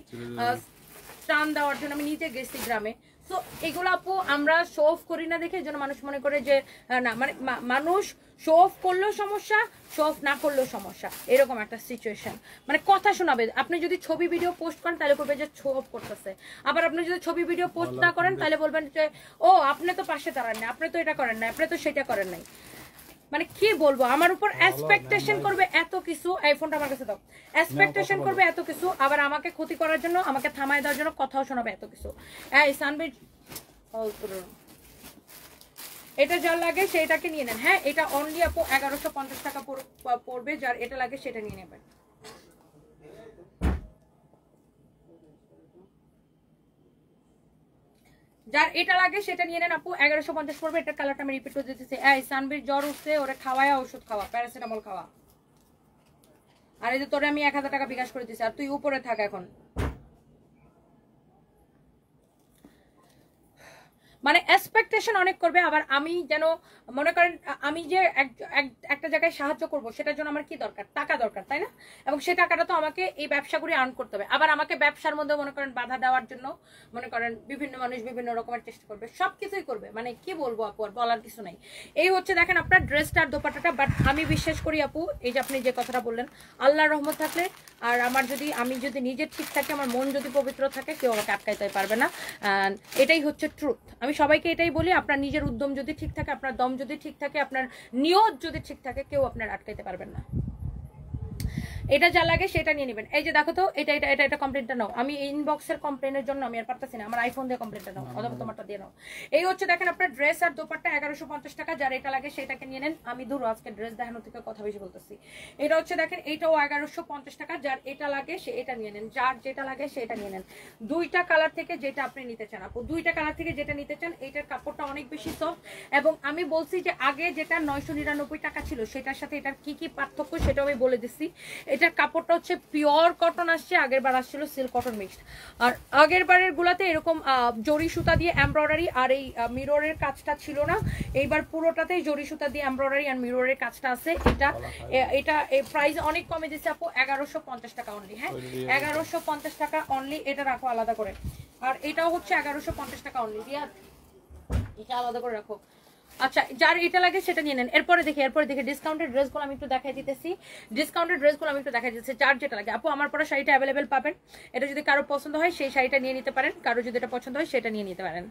ত্রাণ দেওয়ার জন্য, আমি নিজে গেছি গ্রামে। তো এগুলো আপু আমরা শো অফ করি না দেখে যেন মানুষ মনে করে যে না, মানে মানুষ শো অফ করলেও সমস্যা, শো অফ না করলেও সমস্যা, এরকম একটা সিচুয়েশন। মানে কথা শোনাবে, আপনি যদি ছবি ভিডিও পোস্ট করেন তাহলে করবে যে শো অফ করতেছে, আবার আপনি যদি ছবি ভিডিও পোস্ট না করেন তাহলে বলবেন যে ও আপনি তো পাশে দাঁড়ান না, আপনি তো এটা করেন না, আপনি তো সেটা করেন নাই। মানে কি বলবো, আমার উপর এক্সপেকটেশন করবে এত কিছু, এই ফোনটা আমার কাছে দাও, এক্সপেকটেশন করবে এত কিছু, আবার আমাকে ক্ষতি করার জন্য, আমাকে থামায় দেওয়ার জন্য কথাও শোনাবে এত কিছু। এই সানবির এটা যার লাগে সেটাকে নিয়ে নেন। হ্যাঁ, এটা অনলি আপু 1150 টাকা পড়বে, যার এটা লাগে সেটা নিয়ে নেবেন। যার এটা লাগে সেটা নিয়ে নেন আপু, 1150 পড়বে। এটা কালারটা আমি রিপিট করে দিতেছি। এই সানবির জ্বর উঠছে, ওরে খাওয়ায় ওষুধ খাওয়া, প্যারাসিটামল খাওয়া। আর এই যে তোরে আমি 1000 টাকা বিকাশ করে দিছি, আর তুই উপরে থাক এখন। মানে এক্সপেকটেশন অনেক করবে। আবার আমি যেন মনে করেন আমি যে একটা জায়গায় সাহায্য করব, সেটার জন্য আমার কি দরকার? টাকা দরকার, তাই না? এবং সেই টাকাটা তো আমাকে এই ব্যবসা করে আর্ন করতে হবে। আবার আমাকে ব্যবসার মধ্যে মনে করেন বাধা দেওয়ার জন্য মনে করেন বিভিন্ন মানুষ বিভিন্ন রকমের চেষ্টা করবে, সবকিছুই করবে। মানে কি বলবো আপু, আর বলার কিছু নাই। এই হচ্ছে দেখেন আপনার ড্রেসটা আর দোপাট্টাটা। বাট আমি বিশ্বাস করি আপু, এই যে আপনি যে কথাটা বললেন, আল্লাহর রহমত থাকলে আর আমি যদি নিজে ঠিক থাকি, আমার মন যদি পবিত্র থাকে, কেউ আমাকে আটকাইতে পারবে না। এটাই হচ্ছে ট্রুথ। আমি সবাইকে এটাই বলি, আপনার নিজের উদ্যম যদি ঠিক থাকে, আপনার দম যদি ঠিক থাকে, আপনার নিয়ত যদি ঠিক থাকে, কেউ আপনার আটকাইতে পারবেন না। এটা যা লাগে সেটা নিয়ে নেবেন। এই যে দেখো তো, এটা এটা এটা এটা কমপ্লেনটা নাও। আমি ইনবক্সের কমপ্লেনের জন্য আমি আর পারতাছি না, আমার আইফোন দিয়ে কমপ্লেনটা নাও, অথবা তোমারটা দিয়ে নাও। এই হচ্ছে দেখেন আপনার ড্রেস আর দোপাট্টা 1150 টাকা। যার এটা লাগে সেটাকে নিয়ে নেন। আমি ধরো আজকে ড্রেস দেখানো থেকে কথা বেশি বলতেছি। এটা হচ্ছে দেখেন, এইটাও 1150 টাকা। যার এটা লাগে সে এটা নিয়ে নেন, যার যেটা লাগে সেটা নিয়ে নেন। দুইটা কালার থেকে যেটা আপনি নিতে চান আপু, দুইটা কালার থেকে যেটা নিতে চান। এইটার কাপড়টা অনেক বেশি সফট, এবং আমি বলছি যে আগে যেটা 999 টাকা ছিল, সেটার সাথে এটার কি কি পার্থক্য সেটাও আমি বলে দিচ্ছি। এটার কাপড়টা হচ্ছে পিওর কটন আসছে, আগের বার আসছিল সিল্ক কটন মিক্সড। আর আগের বারের গুলাতে এরকম জরি সুতা দিয়ে এমব্রয়ডারি আর এই মিররের কাজটা ছিল না। এইবার পুরোটাতেই জরি সুতা দিয়ে এমব্রয়ডারি আর মিররের কাজটা আছে। এটা প্রাইস অনেক কমে দিচ্ছে আপু, 1150 টাকা অনলি। হ্যাঁ, 1150 টাকা অনলি। এটা রাখো আলাদা করে। আর এটাও হচ্ছে 1150 টাকা অনলি। রিয়াদ, এটা আলাদা করে রাখো। আচ্ছা, যার এটা লাগে সেটা নিয়ে নেন। এরপরে দেখে ডিসকাউন্টেড ড্রেসগুলো আমি একটু দেখাই দিতেছি। যার যেটা লাগে আপু, আমার পরা শাড়িটা অ্যাভেলেবেল পাবেন। এটা যদি কারো পছন্দ হয় সেই শাড়িটা নিয়ে নিতে পারেন, কারো যদি এটা পছন্দ হয় সেটা নিয়ে নিতে পারেন।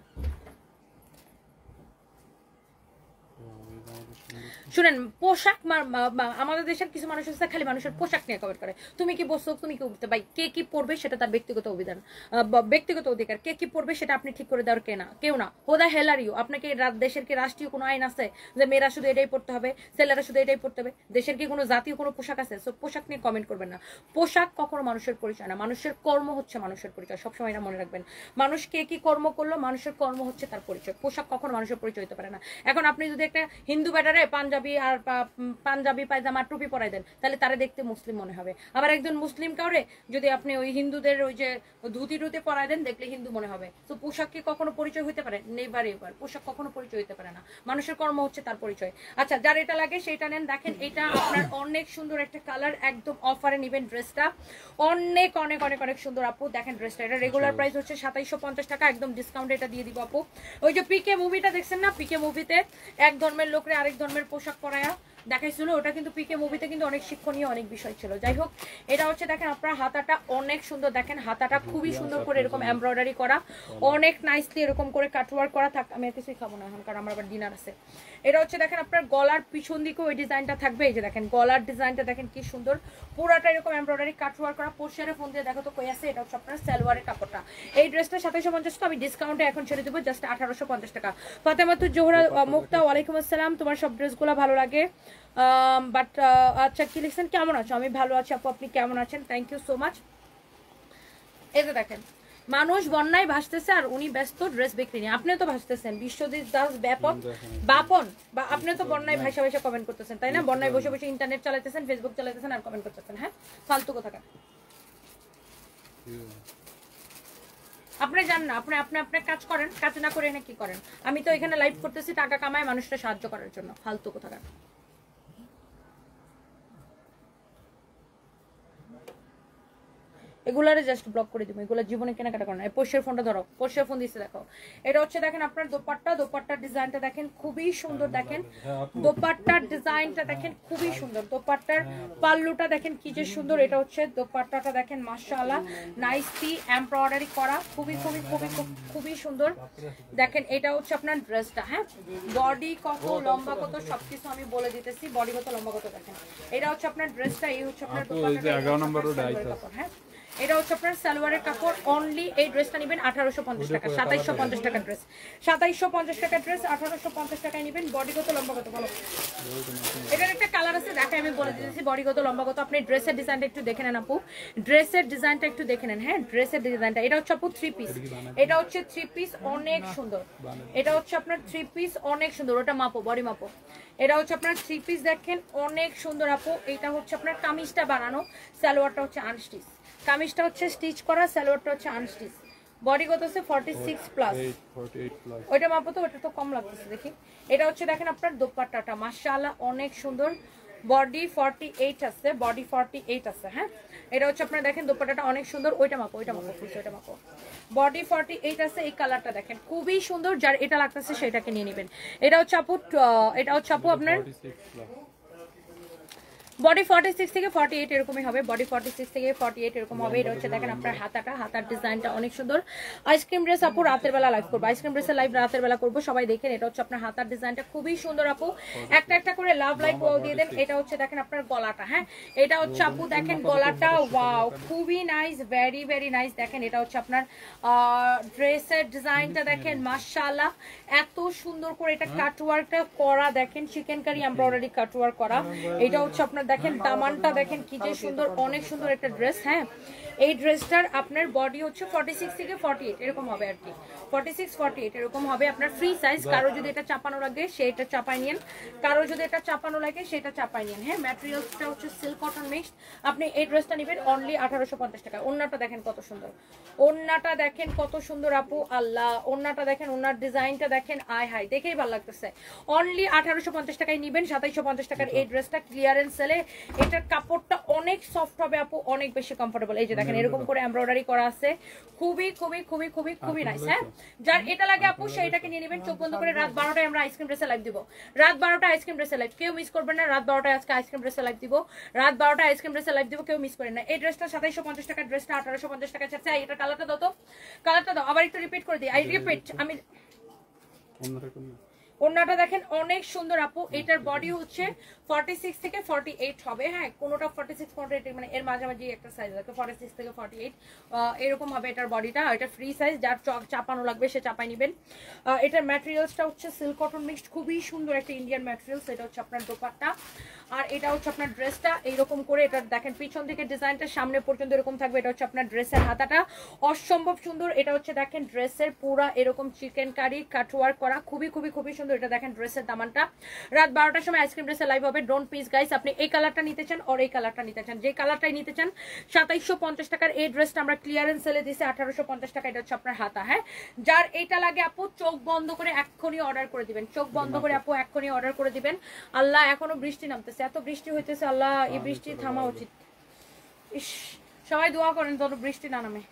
শুনেন, পোশাক আমাদের দেশের কিছু মানুষ আছে খালি মানুষের পোশাক নিয়ে কমেন্ট করে। তুমি কি বলছো, তুমি কি উঠতে, ভাই কে কি পড়বে সেটা তার ব্যক্তিগত ব্যক্তিগত অধিকার। কে কি পড়বে সেটা আপনি ঠিক করে দেওয়ার কেউ না। হোদা হেলারিও আপনাকে দেশের কি রাষ্ট্রীয় কোনো আইন আছে যে মেয়েরা শুধু এটাই পড়তে হবে, ছেলেরা শুধু এটাই পড়তে হবে? দেশের কি কোনো জাতীয় কোনো পোশাক আছে? সো পোশাক নিয়ে কমেন্ট করবেন না। পোশাক কখনো মানুষের পরিচয় না, মানুষের কর্ম হচ্ছে মানুষের পরিচয়। সবসময় এটা মনে রাখবেন। মানুষ কে কি কর্ম করলো, মানুষের কর্ম হচ্ছে তার পরিচয়। পোশাক কখনো মানুষের পরিচয় হতে পারে না। এখন আপনি যদি একটা হিন্দু ব্যাটারে পাঞ্জাবি পায়জামা টুপি পরাই দেন, তাহলে তারা দেখতে মুসলিম মনে হবে। আবার একজন মুসলিম কাউরে যদি আপনি ওই হিন্দুদের ওই যে ধুতি পরাই দেন, দেখলে হিন্দু মনে হবে। তো পোশাক কি কখনো পরিচয় হতে পারে? Never ever. পোশাক কখনো পরিচয় হতে পারে না, মানুষের কর্ম হচ্ছে তার পরিচয়। আচ্ছা, যার এটা লাগে সেটা নেন। দেখেন, এটা আপনার অনেক সুন্দর একটা কালার, একদম অফারে নিবেন ড্রেসটা। অনেক অনেক অনেক অনেক সুন্দর আপু। দেখেন ড্রেসটা, এটা রেগুলার প্রাইস হচ্ছে 2750 টাকা, একদম ডিসকাউন্ট এটা দিয়ে দিব আপু। ওই যে পিকে মুভিটা দেখছেন না, পিকে মুভিতে এক ধর্মের লোকরে আরেক ধর্মের পোশাক পরায়া দেখাইছিল, ওটা কিন্তু পিকে মুভিতে কিন্তু অনেক শিক্ষণীয় অনেক বিষয় ছিল। যাই হোক, এটা হচ্ছে দেখেন আপনার হাতাটা অনেক সুন্দর। দেখেন হাতাটা খুবই সুন্দর করে এরকম এমব্রয়ডারি করা, অনেক নাইসলি এরকম করে কাটওয়ার্ক করা। থাক, আমি আর কিছুই খাবো না এখন, কারণ আমার আবার ডিনার আছে। এটা হচ্ছে দেখেন আপনার গলার পিছন দিকেও ওই ডিজাইনটা থাকবে। এই যে দেখেন গলার ডিজাইনটা দেখেন কি সুন্দর, পুরাটা এরকম এমব্রয়ডারি কাটওয়ার্ক করা। পোশারে ফোন দিয়ে দেখো তো কই আছে। এটা হচ্ছে আপনার সালোয়ারের কাপড়টা। এই ড্রেসটা 2750 টাকা, আমি ডিসকাউন্টে এখন ছেড়ে দেবো জাস্ট 1850 টাকা। ফাতেমাতুজ জোহরা মুক্তা, ওয়ালাইকুম আসসালাম। তোমার সব ড্রেসগুলো ভালো লাগে, বাট আচ্ছা, কি লিখছেন, কেমন আছো? আমি ভালো আছি আপু, আপনি কেমন আছেন? Thank you so much. এই যে দেখেন, মানুষ বন্যায় ভাসতেছে আর উনি ব্যস্ত ড্রেস বিক্রি নিয়ে। আপনিও তো ভাসতেছেন, বিশ্বজিৎ দাস বাপন বা আপনিও তো বন্যায় ভাসা ভাসা কমেন্ট করতেছেন, তাই না? বন্যায় বসে বসে ইন্টারনেট চালাইতেছেন, ফেসবুক চালাইতেছেন আর কমেন্ট করতেছেন। হ্যাঁ, ফালতু কথা। আপনি জান না, আপনি আপনার কাজ করেন, কাজ না করে এনে কি করেন? আমি তো এখানে লাইভ করতেছি টাকা কামায় মানুষকে সাহায্য করার জন্য। ফালতু কথা। এগুলারে জাস্ট ব্লক করে দিব, এগুলো জীবনে কেনাকাটা করে না। পোর্শের ফোনটা ধরো, পোর্শের ফোন দিচ্ছে দেখো। এটা হচ্ছে দেখেন আপনার দোপাট্টার ডিজাইনটা দেখেন খুবই সুন্দর। দেখেন দোপাট্টার ডিজাইনটা দেখেন খুবই সুন্দর। দোপাট্টার পাল্লুটা দেখেন কি যে সুন্দর। এটা হচ্ছে দোপাট্টাটা দেখেন, মাশাআল্লাহ নাইসলি এমব্রয়ডারি করা, খুবই খুবই খুবই খুবই সুন্দর। দেখেন এটা হচ্ছে আপনার ড্রেসটা। হ্যাঁ, বডি কত, লম্বা কত সবকিছু আমি বলে দিতেছি। বডি কত, লম্বা কত দেখেন। এটা হচ্ছে আপনার ড্রেসটা, এই হচ্ছে আপনার দোপাট্টাটা। 11 নম্বর কাপড়। হ্যাঁ, এটা হচ্ছে আপনার সালোয়ারের কাপড় অনলি। এই ড্রেসটা নেবেন 1850 টাকা, 2750 টাকা ড্রেস, 2750 টাকা ড্রেস, 1850 টাকায় নেবেন। বডি কত লম্বা কত বলো? এটার একটা কালার আছে, দেখে আমি বলে দিতেছি বডি কত লম্বা কত। আপনি ড্রেসের ডিজাইনটা একটু দেখে নেন আপু, ড্রেসের ডিজাইনটা একটু দেখে নেন। হ্যাঁ, ড্রেসের ডিজাইনটা এটা হচ্ছে আপু 3 পিস, এটা হচ্ছে 3 পিস অনেক সুন্দর। এটা হচ্ছে আপনার 3 পিস অনেক সুন্দর, ওটা মাপো, বডি মাপো। এটা হচ্ছে আপনার 3 পিস, দেখেন অনেক সুন্দর আপু। এটা হচ্ছে আপনার কামিজটা বানানো, সালোয়ারটা হচ্ছে আনস্টিচ। কামিজটা হচ্ছে স্টিচ করা, সালোয়ারটা হচ্ছে আনস্টিচ। বডি কত আছে? 46 প্লাস। 48 প্লাস। ওইটা মাপো তো, ওটা তো কম লাগতেছে দেখি। এটা হচ্ছে দেখেন আপনার দোপাট্টাটা মাশাআল্লাহ অনেক সুন্দর। বডি 48 আছে, বডি 48 আছে। হ্যাঁ, এটা হচ্ছে আপনার দেখেন দোপাট্টাটা অনেক সুন্দর। ওইটা মাপো, ওইটা মাপো প্লিজ, ওইটা মাপো। বডি 48 আছে। এই কালারটা দেখেন খুবই সুন্দর, যার এটা লাগতেছে সেটাকে নিয়ে নেবেন। এটা হচ্ছে আপু আপনার 46 প্লাস। বডি 46 থেকে 48 এরকমই হবে, বডি 46 থেকে 48 এরকম হবে। এটা হচ্ছে দেখেন আপনার হাতাটা, হাতার ডিজাইনটা অনেক সুন্দর। আইসক্রিম ড্রেস আপু রাতের বেলা লাইভ করবো, আইসক্রিম ড্রেসের লাইভ রাতের বেলা করবো, সবাই দেখেন। এটা হচ্ছে আপনার হাতার ডিজাইনটা খুবই সুন্দর আপু, একটা একটা করে লাভ লাইক দিয়ে দেন। এটা হচ্ছে দেখেন আপনার গলাটা, হ্যাঁ এটা হচ্ছে আপু দেখেন গলাটা, ওয়াও খুবই নাইস, ভেরি ভেরি নাইস। দেখেন এটা হচ্ছে আপনার ড্রেসের ডিজাইনটা দেখেন মাশাআল্লাহ এত সুন্দর করে এটা কাটওয়ার্কটা করা, দেখেন চিকেন কারি এমব্রয়ডারি কাটওয়ার্ক করা। এটা হচ্ছে আপনার দেখেন দামানটা দেখেন কি যে সুন্দর, অনেক সুন্দর একটা ড্রেস। হ্যাঁ, এই ড্রেসটার আপনার বডি হচ্ছে 46 থেকে 48 এরকম হবে আর কি, 46 48 এরকম হবে আপনার ফ্রি সাইজ। কারো যদি এটা চাপানো লাগে সেটা চাপাই নিন, কারো যদি এটা চাপানো লাগে সেটা চাপাই নিন। হ্যাঁ, ম্যাটেরিয়ালসটা হচ্ছে সিল্ক কটন মিক্সড। আপনি এই ড্রেসটা নেবেন অনলি 1850 টাকা। ওন্নাটা দেখেন কত সুন্দর, ওন্নাটা দেখেন কত সুন্দর আপু, আল্লাহ ওন্নাটা দেখেন, ওন্নার ডিজাইনটা দেখেন, আয় হাই দেখেই ভালো লাগতেছে। অনলি 1850 টাকায় নেবেন 2750 টাকার এই ড্রেসটা ক্লিয়ারেন্স সেলে। এটার কাপড়টা অনেক সফট হবে আপু, অনেক বেশি কমফোর্টেবল। এই যে দেখেন এরকম করে এমব্রয়ডারি করা আছে, খুবই খুবই খুবই খুবই খুবই নাইস। হ্যাঁ, যার এটা লাগে আপু সেইটাকে নিয়ে নেবেন। চোখ বন্ধ করে রাত 12টায় আমরা আইসক্রিম ড্রেসে লাইভ দিব, রাত 12টায় আইসক্রিম ড্রেসে লাইভ, কেউ মিস করবেন না। রাত 12টায় আজকে আইসক্রিম ড্রেসে লাইভ দিব, রাত 12টায় আইসক্রিম ড্রেসে লাইভ দিব, কেউ মিস করেন না। এই ড্রেসটা 2750 টাকা, ড্রেসটা 1850 টাকা ছাড়ছে। এটা কালারটা দাও তো, কালারটা দাও, আবার একটু রিপিট করে দিই, আই রিপিট। আমি ওন্নাটা দেখেন অনেক সুন্দর আপু। এটার বডি হচ্ছে 46 থেকে 48 হবে। হ্যাঁ, কোনোটা 46 48 মানে এর মাঝামাঝি একটা সাইজ আছে, 46 থেকে 48 এরকম হবে এটার বডিটা। এটা ফ্রি সাইজ, যার চাপানো লাগবে সে চাপাই নেবেন। এটার ম্যাটেরিয়ালসটা হচ্ছে সিল্ক কটন মিক্সড, খুবই সুন্দর একটা ইন্ডিয়ান ম্যাটেরিয়ালস। এটা হচ্ছে আপনার দোপাট্টা, আর এটা হচ্ছে আপনার ড্রেসটা এইরকম করে। এটা দেখেন পিছন থেকে ডিজাইনটা সামনে পর্যন্ত এরকম থাকবে। এটা হচ্ছে আপনার ড্রেসের হাতাটা অসম্ভব সুন্দর। এটা হচ্ছে দেখেন ড্রেসের পুরা এরকম চিকেন কারি কাটওয়ার্ক করা, খুবই খুবই খুবই সুন্দর। এটা দেখেন ড্রেসের দামানটা। রাত 12টার সময় আইসক্রিম ড্রেসের লাইভ হবে। ডোন্ট পিস গাইস, আপনি এই কালারটা নিতে চান আর এই কালারটা নিতে চান, যে কালারটাই নিতে চান 2750 টাকার এই ড্রেসটা আমরা ক্লিয়ারেন্স সেলে দিছি 1850 টাকা। এটা হচ্ছে আপনার হাতা। হ্যাঁ, যার এটা লাগে আপু চোখ বন্ধ করে এক্ষুনি অর্ডার করে দিবেন, চোখ বন্ধ করে আপু এক্ষুনি অর্ডার করে দিবেন। আল্লাহ এখনো বৃষ্টি নামতেছে, এত বৃষ্টি হইতেছে, আল্লাহ এই বৃষ্টি থামা উচিত। ইস, সবাই দোয়া করেন যেন বৃষ্টি না নামে।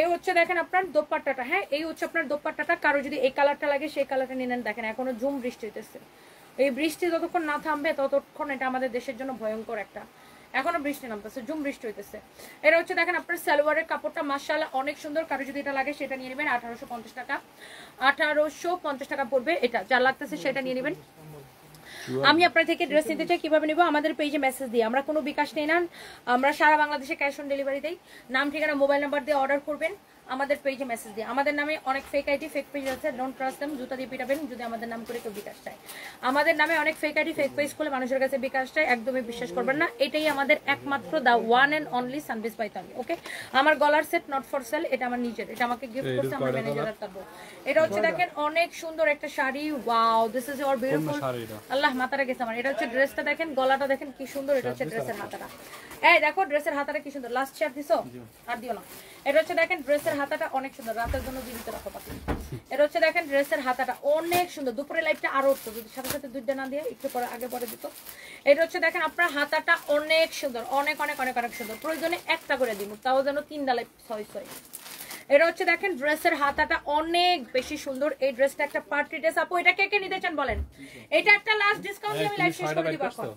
এই হচ্ছে দেখেন আপনার দোপাট্টাটা। হ্যাঁ, এই হচ্ছে আপনার দোপাট্টাটা। কারো যদি এই কালারটা লাগে সেই কালারটা নিয়ে নেন। দেখেন এখনো ঝুম বৃষ্টি হইতেছে, এই বৃষ্টি যতক্ষণ না থামবে ততক্ষণ এটা আমাদের দেশের জন্য ভয়ঙ্কর একটা, এখনো বৃষ্টি নামতেছে, ঝুম বৃষ্টি হইতেছে। এটা হচ্ছে দেখেন আপনার সালোয়ারের কাপড়টা মাশাআল্লাহ অনেক সুন্দর। কারো যদি এটা লাগে সেটা নিয়ে নেবেন 1850 টাকা, 1850 টাকা পড়বে। এটা যা লাগতেছে সেটা নিয়ে নেবেন। আমি আপনার থেকে ড্রেস নিতে চাই, কিভাবে নিব? আমাদের পেজে মেসেজ দিয়ে, আমরা কোনো বিকাশ নেই না, আমরা সারা বাংলাদেশে ক্যাশ অন ডেলিভারি দেই। নাম ঠিকানা মোবাইল নাম্বার দিয়ে অর্ডার করবেন, আমাদের পেজে মেসেজ দিয়ে। আমাদের নামে অনেক ফেক আইডি ফেক পেজ আছে, ডোন্ট ট্রাস্ট দেম, জুতা দিয়ে পিটাবেন যদি আমাদের নাম করে কেউ বিকাশ চায়। আমাদের নামে অনেক ফেক আইডি ফেক পেজ খুলে মানুষের কাছে বিকাশ চায়, একদমই বিশ্বাস করবেন না। এটাই আমাদের একমাত্র দা ওয়ান এন্ড অনলি সানবিস পাইতানি। ওকে, আমার গলার সেট নট ফর সেল, এটা আমার নিজের, এটা আমাকে গিফট করছে আমার ম্যানেজার আর তারপর। এটা হচ্ছে দেখেন অনেক সুন্দর একটা sari, wow this is your beautiful. আল্লাহ মাথাটা গেছে আমার। এটা হচ্ছে ড্রেসটা দেখেন, গলাটা দেখেন কি সুন্দর। এটা হচ্ছে ড্রেসের হাতাটা, এই দেখো ড্রেসের হাতাটা কি সুন্দর। লাস্ট শেয়ার দিছো আর দিও না। এটা হচ্ছে দেখেন ড্রেসের হাতাটা অনেক সুন্দর, রাতের জন্য জীবিত রাখো পাখি। এটা হচ্ছে দেখেন ড্রেসের হাতাটা অনেক সুন্দর। দুপুরে লাইটটা আরো উঠতো যদি সাথে সাথে দুইটা না দিয়ে একটু পরে আগে পরে দিত। এটা হচ্ছে দেখেন আপনার হাতাটা অনেক সুন্দর, অনেক অনেক অনেক অনেক সুন্দর। প্রয়োজনে একটা করে দিব, তাও যেন 3 ডালাই 6 এটা হচ্ছে দেখেন ড্রেসের হাতাটা অনেক বেশি সুন্দর। এই ড্রেসটা একটা পার্টি ড্রেস আপু। এটা কে কে নিতে চান বলেন? এটা একটা লাস্ট ডিসকাউন্ট দিয়ে আমি লাইভ শেষ করে দিব এখন।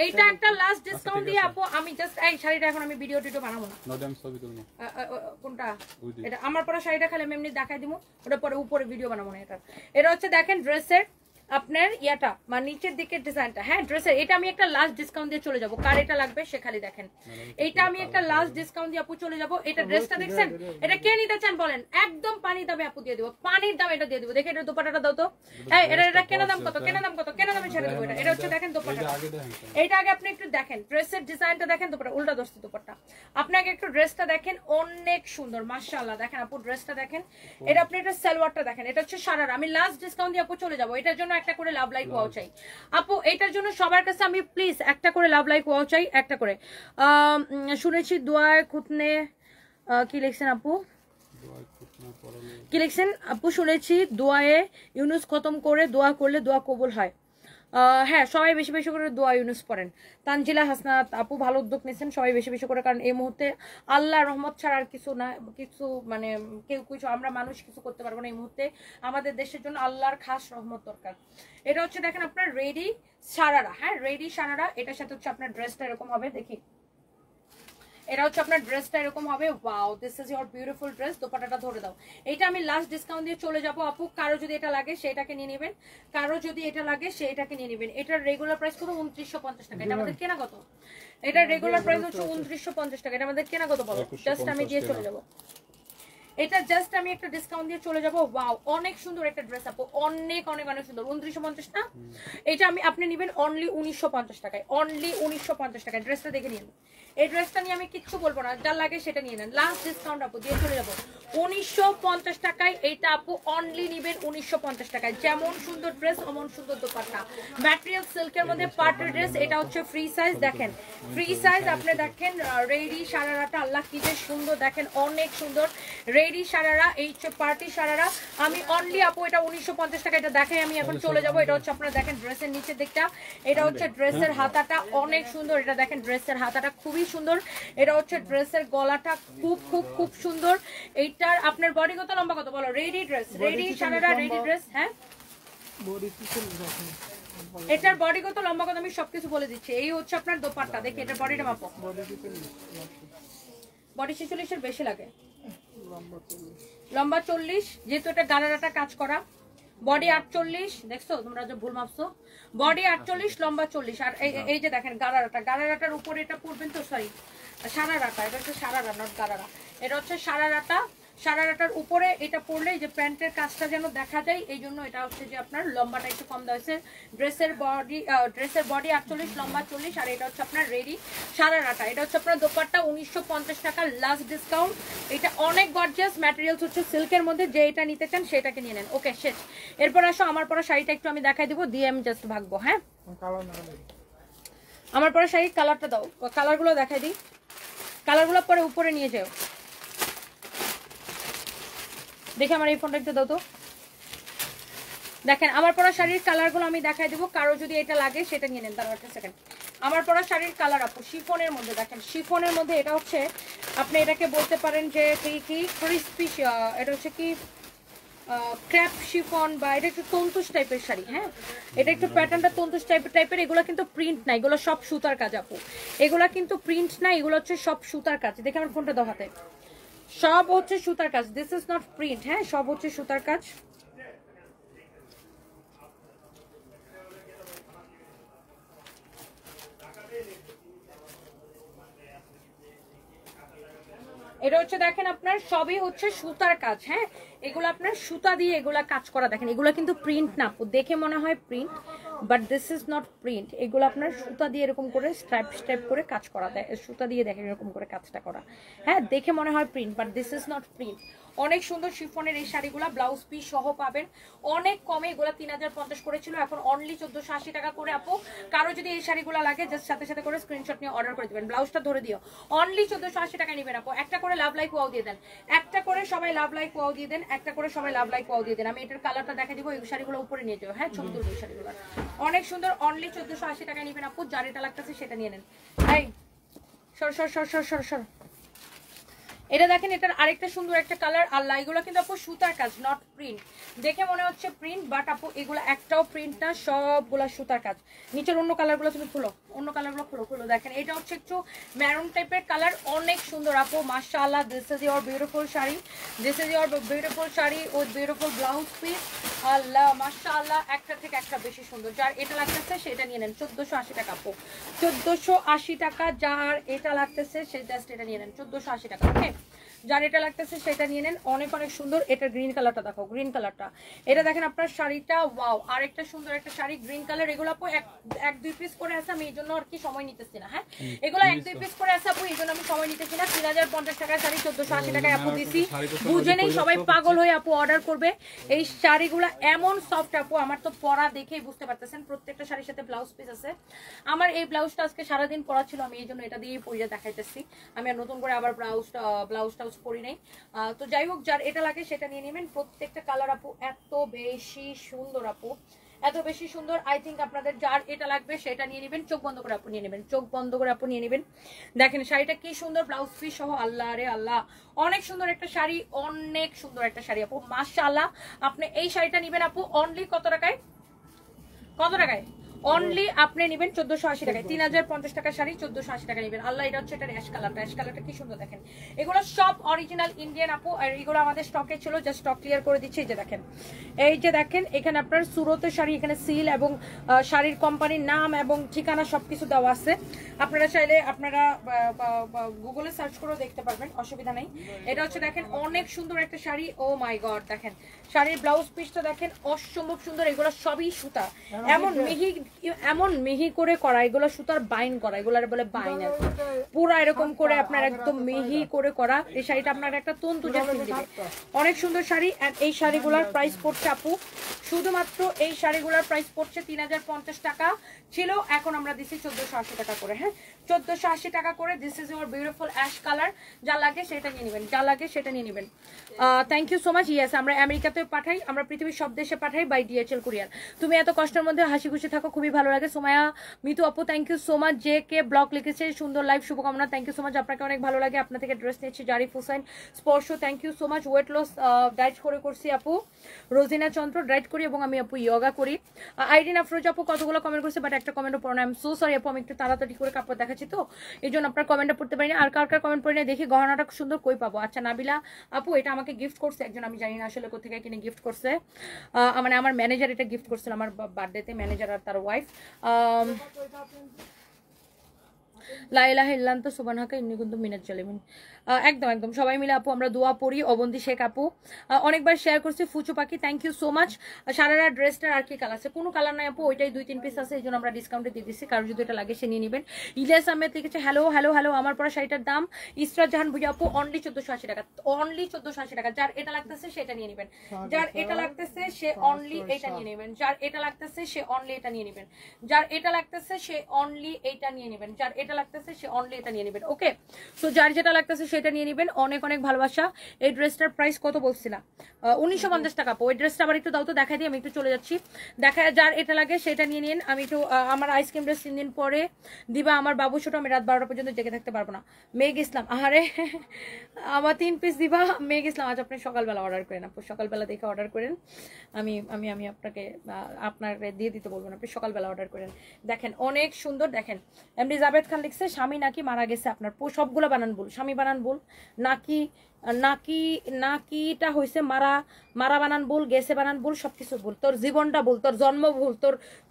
এইটা একটা লাস্ট ডিসকাউন্ট দিয়ে আপু আমি জাস্ট এই শাড়িটা এখন আমি ভিডিও টিডিও বানাবো না। কোনটা? এটা আমার পরা শাড়িটা খালি আমি এমনি দেখাই দিব, ওটা পরে উপরে ভিডিও বানাবো না। এটা হচ্ছে দেখেন ড্রেসের আপনার ইয়াটা মানে নিচের দিকের ডিজাইনটা, হ্যাঁ ড্রেসের এটা আমি একটা লাস্ট ডিসকাউন্ট দিয়ে চলে যাবো, কার এটা লাগবে সে খালি দেখেন, এটা আমি একটা লাস্ট ডিসকাউন্ট দিয়ে আপু চলে যাবো। এটা ড্রেসটা দেখছেন, এটা কে নিতে চান বলেন, একদম পানির দামে আপু দিয়ে দেবো, পানির দাম এটা দিয়ে দেবো। দেখে এটা দোপাটাটা দাও তো, এই এটা কেনা দাম কত, কেনা দাম কত, কেনা দামে ছেড়ে দেবো। এটা হচ্ছে দেখেন দোপাটাটা, এটা আগে আপনি একটু দেখেন ড্রেসের ডিজাইনটা দেখেন, দোপাটা উল্টা দোস্ত দোপাটা, আপনাকে একটু ড্রেসটা দেখেন অনেক সুন্দর মাশাআল্লাহ। দেখেন আপু ড্রেসটা দেখেন, এটা আপনি এটা সালোয়ারটা দেখেন, এটা হচ্ছে সারারা। আমি লাস্ট ডিসকাউন্ট দিয়ে আপু চলে যাবো, এটার জন্য একটা করে লাভ লাইক ওয়াও চাই আপু, এটার জন্য সবার কাছে আমি প্লিজ একটা করে লাভ লাইক ওয়াও চাই, একটা করে। শুনেছি দোয়ায় খুতনে কি লিখছেন আপু, কি লিখছেন আপু, শুনেছি দোয়ায়ে ইউনুস খতম করে দোয়া করলে দোয়া কবুল হয়। হ্যাঁ সবাই বেশি বেশি করে দোয়া ইউনুস পড়েন। তানজিলা হাসনাত আপু ভালো উদ্যোগ নিয়েছেন, সবাই বেশি বেশি করে, কারণ এই মুহূর্তে আল্লাহ রহমত ছাড়া আর কিছু না, কিছু মানে কেউ কিছু আমরা মানুষ কিছু করতে পারবো না এই মুহূর্তে, আমাদের দেশের জন্য আল্লাহর খাস রহমত দরকার। এটা হচ্ছে দেখেন আপনার রেডি সারারা, হ্যাঁ রেডি সারারা, এটার সাথে হচ্ছে আপনার ড্রেসটা এরকম হবে, দেখি এটা হচ্ছে আপনার ড্রেসটা এরকম হবে। Wow this is your beautiful dress, দোপাটাটা ধরে দাও। এটা আমি লাস্ট ডিসকাউন্ট দিয়ে চলে যাবো আপু, কারো যদি এটা লাগে সেটাকে নিয়ে নেবেন, কারো যদি এটা লাগে সেটাকে নিয়ে নেবেন। এটার রেগুলার প্রাইস কত 2950 টাকা, এটা আমাদের কেনা কত, এটার রেগুলার প্রাইস হচ্ছে 2950 টাকা, এটা আমাদের কেনা কত বলো, জাস্ট আমি দিয়ে চলে যাবো, এটা জাস্ট আমি একটা ডিসকাউন্ট দিয়ে চলে যাবো। ওয়াও অনেক সুন্দর একটা ড্রেস আপু, অনেক অনেক অনেক সুন্দর, 2950 না, এটা আমি আপনি নেবেন অনলি 1950 টাকায়, অনলি 1950 টাকায়। ড্রেসটা দেখে নিন, এই ড্রেসটা নিয়ে আমি কিচ্ছু বলবো না, যা লাগে সেটা নিয়ে নেন, লাস্ট ডিসকাউন্ট আপু দিয়ে চলে যাবো 1950 টাকায়। এইটা আপু অনলি নিবেন 1950 টাকায়। যেমন সুন্দর ড্রেস অমন সুন্দর দোপাট্টা, ম্যাটেরিয়াল সিল্কের মধ্যে পার্টি ড্রেস, এটা হচ্ছে ফ্রি সাইজ, দেখেন ফ্রি সাইজ, আপনি দেখেন রেডি সারারাটা, আল্লাহ কি যে সুন্দর, দেখেন অনেক সুন্দর রেডি সারারা, এই হচ্ছে পার্টি সারারা। আমি অনলি আপু এটা 1950 টাকা, এটা দেখাই আমি এখন চলে যাবো। এটা হচ্ছে আপনারা দেখেন ড্রেসের নিচের দিকটা, এটা হচ্ছে ড্রেসের হাতাটা অনেক সুন্দর, এটা দেখেন ড্রেসের হাতাটা খুবই সুন্দর, এটা হচ্ছে ড্রেসের গলাটা খুব খুব খুব সুন্দর। এইটার আপনার বডি কত লম্বা কত বলো, ready dress ready sharara ready dress, হ্যাঁ এটার বডি কত লম্বা কত আমি সবকিছু বলে দিচ্ছি। এই হচ্ছে আপনার দোপাট্টা, দেখি এটার বডিটা মাপো, বডি 46 এর বেশি লাগে, লম্বা 40, যেহেতু এটা গারারাটা কাজ করা, বডি 48, দেখছো তোমরা যে ভুল মাপছো, বডি 48 লম্বা 40, আর এই যে দেখেন গারারাটা, গারারাটার উপরে এটা পড়বেন তো, সরি সারারাটা, এটা হচ্ছে সারারা নট গারারা, এটা হচ্ছে সারারাটা, সারারাটার উপরে এটা পরলে যে প্যান্টের কাজটা যেন দেখা যায়, এই জন্য এটা হচ্ছে যে আপনার লম্বাটা একটু কম দেওয়া হয়েছে। ড্রেসের বডি 48 লম্বা 40, আর এটা হচ্ছে আপনার রেডি সারারাটা, এটা হচ্ছে আপনার দোপাট্টা 1950 টাকা লাস্ট ডিসকাউন্ট। এটা অনেক গর্জিয়াস, ম্যাটেরিয়ালস হচ্ছে সিল্কের মধ্যে, যে এটা নিতে চান সেটাকে নিয়ে নেন। ওকে শেষ, এরপর আসো আমার পরা শাড়িটা একটু আমি দেখাই দিব, দিয়ে আমি জাস্ট ভাগবো। হ্যাঁ আমার পরা শাড়ির কালারটা দাও, কালারগুলো দেখাই দিই, কালারগুলো পরে উপরে নিয়ে যাও, দেখে আমার এই ফোনটা একটু দাও তো। দেখেন আমার পরা শাড়ির কালারগুলো আমি দেখাই দেবো, কারো যদি এটা লাগে সেটা নিয়ে নেন। তার একটা সেকেন্ড, আমার পরা শাড়ির কালার আপু শিফনের মধ্যে, দেখেন শিফনের মধ্যে, এটা হচ্ছে আপনি এটাকে বলতে পারেন যে কি ক্রিসপি, এটা হচ্ছে কি ক্র্যাপ শিফন, বা এটা একটু তন্তুস টাইপের শাড়ি, হ্যাঁ এটা একটু প্যাটার্নটা তন্তুস টাইপের, এগুলো কিন্তু প্রিন্ট না, এগুলো সব সুতার কাজ আপু, এগুলো কিন্তু প্রিন্ট না, এগুলো হচ্ছে সব সুতার কাজ। দেখে আমার ফোনটা দেখাতে, সব হচ্ছে সুতার কাজ, দিস ইজ নট প্রিন্ট, হ্যাঁ সব হচ্ছে সুতার কাজ। এটা হচ্ছে দেখেন আপনার সবই হচ্ছে সুতার কাজ, হ্যাঁ এগুলো আপনার সুতা দিয়ে এগুলা কাজ করা, দেখেন এগুলো কিন্তু প্রিন্ট না, দেখে মনে হয় print but this is not print, এগুলো আপনার সুতা দিয়ে এরকম করে স্ট্রাইপ করে কাজ করা, সুতা দিয়ে দেখেন এরকম করে কাজটা করা, হ্যাঁ দেখে মনে হয় print but this is not print. অনেক সুন্দর শিফনের এই শাড়িগুলো, ব্লাউজ পিস সহ পাবেন অনেক কমে, এগুলো 3050 করেছিল, এখন অনলি 1480 টাকা করে আপু। কারো যদি এই শাড়িগুলো লাগে জাস্ট সাথে সাথে করে স্ক্রিনশট নিয়ে অর্ডার করে দিবেন, ব্লাউজটা ধরে দিও, অনলি 1480 টাকা নেবেন আপু। একটা করে লাভ লাইক ওয়াও দিয়ে দেন, একটা করে সবাই লাভ লাইক ওয়াও দিয়ে দেন, একটা করে সবাই লাভ লাইক ওয়াও দিয়ে দেন। আমি এটার কালারটা দেখা দিব, এই শাড়িগুলো উপরে নিয়ে যাও, হ্যাঁ ছবি তুলবো এই শাড়িগুলো, অনেক সুন্দর, অনলি 1480 টাকা নেবেন আপু, যার এটা লাগতেছে সেটা নিয়ে নেন। এই সর সর সর সর সর সর, এটা দেখেন এটার আরেকটা সুন্দর একটা কালার, আল্লাহ এগুলো কিন্তু আপু সুতার কাজ নট প্রিন্ট, দেখে মনে হচ্ছে প্রিন্ট, বাট আপু এগুলো একটাও প্রিন্ট না, সবগুলা সুতার কাজ। নিচের অন্য কালারগুলো তুমি খুলো, অন্য কালারগুলো খুলো খুলো। দেখেন এটা হচ্ছে একটু ম্যারুন টাইপের কালার, অনেক সুন্দর আপু, মাশাআল্লাহ। This is your beautiful sari, this is your beautiful sari with beautiful blouse piece. আল্লাহ মাশাআল্লাহ, একটা থেকে একটা বেশি সুন্দর। যার এটা লাগতেছে সেটা নিয়ে নেন, 1480 টাকা আপু, 1480 টাকা। যার এটা লাগতেছে সে জাস্ট এটা নিয়ে নেন, 1480 টাকা। ওকে, যার এটা লাগতেছে সেটা নিয়ে নেন, অনেক অনেক সুন্দর। এটা গ্রিন কালারটা দেখো, গ্রিন কালারটা, এটা দেখেন আপনার শাড়িটা, ওয়াও। আর একটা সুন্দর একটা শাড়ি গ্রিন কালার, এগুলো আপু এক দুই পিস করে আছে, আমি এই জন্য আর কি সময় নিতেছি না। হ্যাঁ, এগুলো এক দুই পিস করে আছে আপু, এই জন্য আমি সময় নিতেছি না। 3050 টাকার শাড়ি 1480 টাকায় আপু দিছি, বুঝে নেই সবাই পাগল হয়ে আপু অর্ডার করবে। এই শাড়িগুলো এমন সফট আপু, আমার তো পরা দেখেই বুঝতে পারতেছেন, প্রত্যেকটা শাড়ির সাথে ব্লাউজ পিস আছে। আমার এই ব্লাউজটা আজকে সারাদিন পরা ছিল, আমি এই জন্য এটা দিয়েই পরিয়ে দেখাইতেছি। আমি আর নতুন করে আবার ব্লাউজটা পরি নাই। তো যাই হোক, যার এটা লাগে সেটা নিয়ে নেবেন। প্রত্যেকটা কালার আপু এত বেশি সুন্দর আপু, এত বেশি সুন্দর। আই থিঙ্ক আপনাদের যার এটা লাগবে সেটা নিয়ে নেবেন, চোখ বন্ধ করে আপু নিয়ে নেবেন, চোখ বন্ধ করে আপু নিয়ে নেবেন। দেখেন শাড়িটা কি সুন্দর, ব্লাউজ পিস সহ। আল্লাহ রে আল্লাহ, অনেক সুন্দর একটা শাড়ি, অনেক সুন্দর একটা শাড়ি আপু, মাশাআল্লাহ। আপনি এই শাড়িটা নিবেন আপু অনলি কত টাকায়, কত টাকায়? অনলি আপনি নেবেন 1480 টাকায়। 3050 টাকা শাড়ি 1480 টাকা নেবেন। আল্লাহ, এটা হচ্ছে এটা অ্যাশ কালারটা, অ্যাশ কালারটা কি সুন্দর দেখেন। এগুলো সব অরিজিনাল ইন্ডিয়ান আপু, আর এগুলো আমাদের স্টকে ছিল, জাস্ট স্টক ক্লিয়ার করে দিচ্ছি। এই যে দেখেন, এই যে দেখেন, এখানে আপনার সুরতের শাড়ি, এখানে সিল এবং শাড়ির কোম্পানির নাম এবং ঠিকানা সবকিছু দেওয়া আছে। আপনারা চাইলে আপনারা গুগলে সার্চ করেও দেখতে পারবেন, অসুবিধা নেই। এটা হচ্ছে দেখেন অনেক সুন্দর একটা শাড়ি, ও মাই গড। দেখেন শাড়ির ব্লাউজ পিসটা দেখেন, অসম্ভব সুন্দর। এগুলো সবই সুতা, এমন মিহি করে করা, এগুলো সুতার বাইন করা, এগুলার বলে বাইন, পুরো এরকম করে আপনার একদম মিহি করে করা। এই শাড়িটা আপনার একটা তন্তু জাস্ট দিবে, অনেক সুন্দর শাড়ি। আর এই শাড়িগুলোর প্রাইস পড়ছে আপু, শুধুমাত্র এই শাড়িগুলোর প্রাইস পড়ছে 3050 টাকা ছিল, এখন আমরা দিচ্ছি 1480 টাকা করে। হ্যাঁ, 1480 টাকা করে। This is your beautiful ash colour, যা লাগে সেটা নিয়ে নেবেন, যা লাগে সেটা নিয়ে নেবেন। Thank you so much. Yes, আমরা আমেরিকাতে পাঠাই, আমরা পৃথিবীর সব দেশে পাঠাই বাই DHL কুরিয়ার। তুমি এত কষ্টের মধ্যে হাসি খুশি থাকো, খুবই ভালো লাগে। সোমায়া মিতু আপু, থ্যাংক ইউ সো মাচ। যে কে ব্লগ লিখেছে, সুন্দর লাইভ, শুভকামনা, থ্যাংক ইউ সো মাচ। আপনাকে অনেক ভালো লাগে, আপনার থেকে ড্রেস নিচ্ছি। Zarif Hossain Sparsha, thank you so much. Weight loss diet করছি আপু। রোজিনা চন্দ্র, ডায়েট করি এবং আমি আপু ইয়োগা করি। আইরিন আফরোজ আপু কতগুলো কমেন্ট করছে, বাট একটা কমেন্টও পড়ো না। আই এম সো সরি আপু, আমি একটু তাড়াতাড়ি করে কাপড় দেখাচ্ছি তো, এই জন্য আপনার কমেন্টটা পড়তে পারিনি। আর কার কার কমেন্ট পড়ে না দেখি, গহনাটা সুন্দর কই পাবো। আচ্ছা, নাবিলা আপু, এটা আমাকে গিফট করছে একজন, আমি জানি না আসলে কোথেকে কিনে গিফট করছে। মানে আমার ম্যানেজার এটা গিফট করছিল আমার বার্থডেতে, ম্যানেজার আর তার ওয়াইফ। লা ইলাহা ইল্লাল্লাহ সুবহানাকা ইন্নী কুনতু মিনাজ জালিমিন। একদম একদম সবাই মিলে আপু আমরা দোয়া পড়ি। অবন্তি শেখ আপু অনেকবার শেয়ার করছি। Fuchu Pakhi, thank you so much. Sharara ড্রেসটার আর কি কালার আছে? কোনো কালার নাই আপু, ওইটাই 2-3 পিস আছে, এই জন্য আমরা ডিসকাউন্টে দিয়ে দিচ্ছি। কারো যদি এটা লাগে সে নিয়ে নেবেন। ইলিয়াস আহমেদ লিখেছে, হ্যালো হ্যালো হ্যালো, আমার পরা শাড়িটার দাম। ইসরাত জাহান ভুইয়া আপু, অনলি 1480 টাকা, অনলি 1480 টাকা। যার এটা লাগতেছে সেটা নিয়ে নেবেন, যার এটা লাগতেছে সে অনলি এটা নিয়ে নেবেন, যার এটা লাগতেছে সে অনলি এটা নিয়ে নেবেন, যার এটা লাগতেছে সে অনলি এইটা নিয়ে নেবেন, যার এটা লাগতেছে সে অনলি এটা নিয়ে নেবেন। ওকে, সো যার যেটা লাগতেছে সেটা নিয়ে নেবেন। অনেক অনেক ভালোবাসা। এই ড্রেসটার প্রাইস কত বলছিলাম? 1950 টাকা। ওই ড্রেসটা আবার একটু দাও তো, দেখাই দিই, আমি একটু চলে যাচ্ছি। দেখা, যার এটা লাগে সেটা নিয়ে নিন। আমি একটু আমার আইসক্রিম ড্রেস 3 দিন পরে দিবা, আমার বাবু ছোট, আমি রাত 12টা পর্যন্ত জেগে থাকতে পারবো না। মেঘ ইসলাম, আহারে আমার 3 পিস দিবা। মেঘ ইসলাম, আজ আপনি সকালবেলা অর্ডার করেন আপু, সকালবেলা দেখে অর্ডার করেন। আমি আমি আমি আপনাকে দিয়ে দিতে বলবো না, আপনি সকালবেলা অর্ডার করেন। দেখেন অনেক সুন্দর। দেখেন এমডি জাবেদ খান লিখছে, স্বামী নাকি মারা গেছে আপনার। সবগুলো বানান ভুল, স্বামী বানান ভুল, নাকি নাকি নাকিটা হয়েছে মারা, মারা বানান ভুল, গেছে বানান ভুল, সবকিছু ভুল। তোর জীবনটা ভুল, তোর জন্ম ভুল,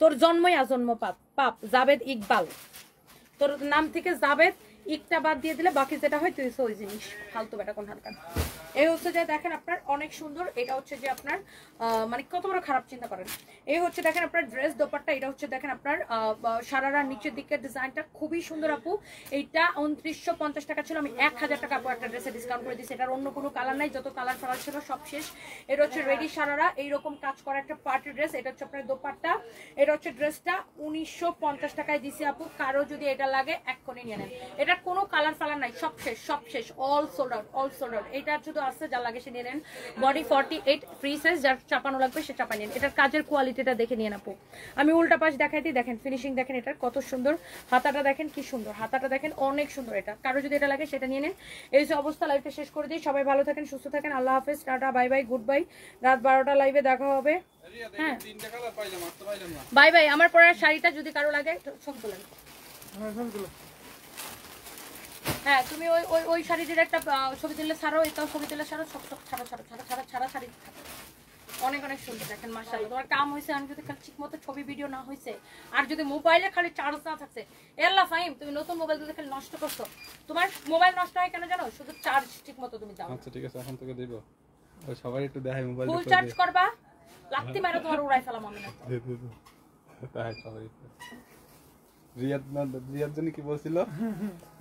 তোর জন্মই আজন্ম পাপ। জাবেদ ইকবাল, তোর নাম থেকে জাবেদ ইকটা বাদ দিয়ে দিলে বাকি যেটা হয় তুই ওই জিনিস। ফালতু বেটা কোন হালকা। এই হচ্ছে যে দেখেন আপনার অনেক সুন্দর। এটা হচ্ছে যে আপনার মানে কত বড় খারাপ চিন্তা করেন। এই হচ্ছে দেখেন আপনার ড্রেস দোপাট্টা। এটা হচ্ছে দেখেন আপনার সারারা নিচের দিকের ডিজাইনটা খুবই সুন্দর আপু। এইটা 2950 টাকা ছিল, আমি 1000 টাকা আপু একটা ড্রেসে ডিসকাউন্ট করে দিচ্ছি। এটার অন্য কোনো কালার নাই, যত কালার ফালার ছিল সব শেষ। এটা হচ্ছে রেডি সারারা, এইরকম কাজ করা একটা পার্টি ড্রেস। এটা হচ্ছে আপনার দোপাট্টা। এটা হচ্ছে ড্রেসটা 1950 টাকায় দিছি আপু। কারো যদি এটা লাগে এক্ষুনি নিয়ে নেন। এটা কোনো কালার ফালার নাই, সব শেষ, সব শেষ, all sold out, all sold out. এটা শুধু শুধু আছে, যা লাগে সে নিয়ে নেন। বডি 48 ফ্রি সাইজ, যার চাপানো লাগবে সে চাপা নেন। এটার কাজের কোয়ালিটিটা দেখে নিয়ে আপু। আমি উল্টা পাশ দেখাই দিই, দেখেন ফিনিশিং দেখেন এটার কত সুন্দর, হাতাটা দেখেন কি সুন্দর, হাতাটা দেখেন অনেক সুন্দর। এটা কারো যদি এটা লাগে সেটা নিয়ে নেন। এই যে অবস্থা, লাইভটা শেষ করে দিই। সবাই ভালো থাকেন, সুস্থ থাকেন, আল্লাহ হাফেজ, tata, bye bye, good bye. রাত 12টা লাইভে দেখা হবে। হ্যাঁ বাই বাই। আমার পরের শাড়িটা যদি কারো লাগে সব বলেন। হ্যাঁ তুমি ওই ওই ওই শাড়িটির একটা ছবি তুললে ছাড়ো, এটাও ছবি তুললে ছাড়ো, সব সব ছাড়া ছাড়া ছাড়া ছাড়া ছাড়া শাড়ি অনেক অনেক সুন্দর। দেখেন মাশাআল্লাহ, তোমার কাম হয়েছে। আমি যদি ঠিক মতো ছবি ভিডিও না হয়েছে, আর যদি মোবাইলে খালি চার্জ না থাকছে, আল্লাহ ফাহিম, তুমি নতুন মোবাইল দিয়ে খালি নষ্ট করছো। তোমার মোবাইল নষ্ট হয় কেন জানো? শুধু চার্জ ঠিক মতো তুমি দাও। আচ্ছা ঠিক আছে, এখন থেকে দেব। ওই সবাই একটু দেখাই মোবাইল ফুল চার্জ করবা, লাগতে মারো তোমার উড়াই ফেলাম আমি না। তাই সবাই। রিয়াদ জানি কি বলছিল?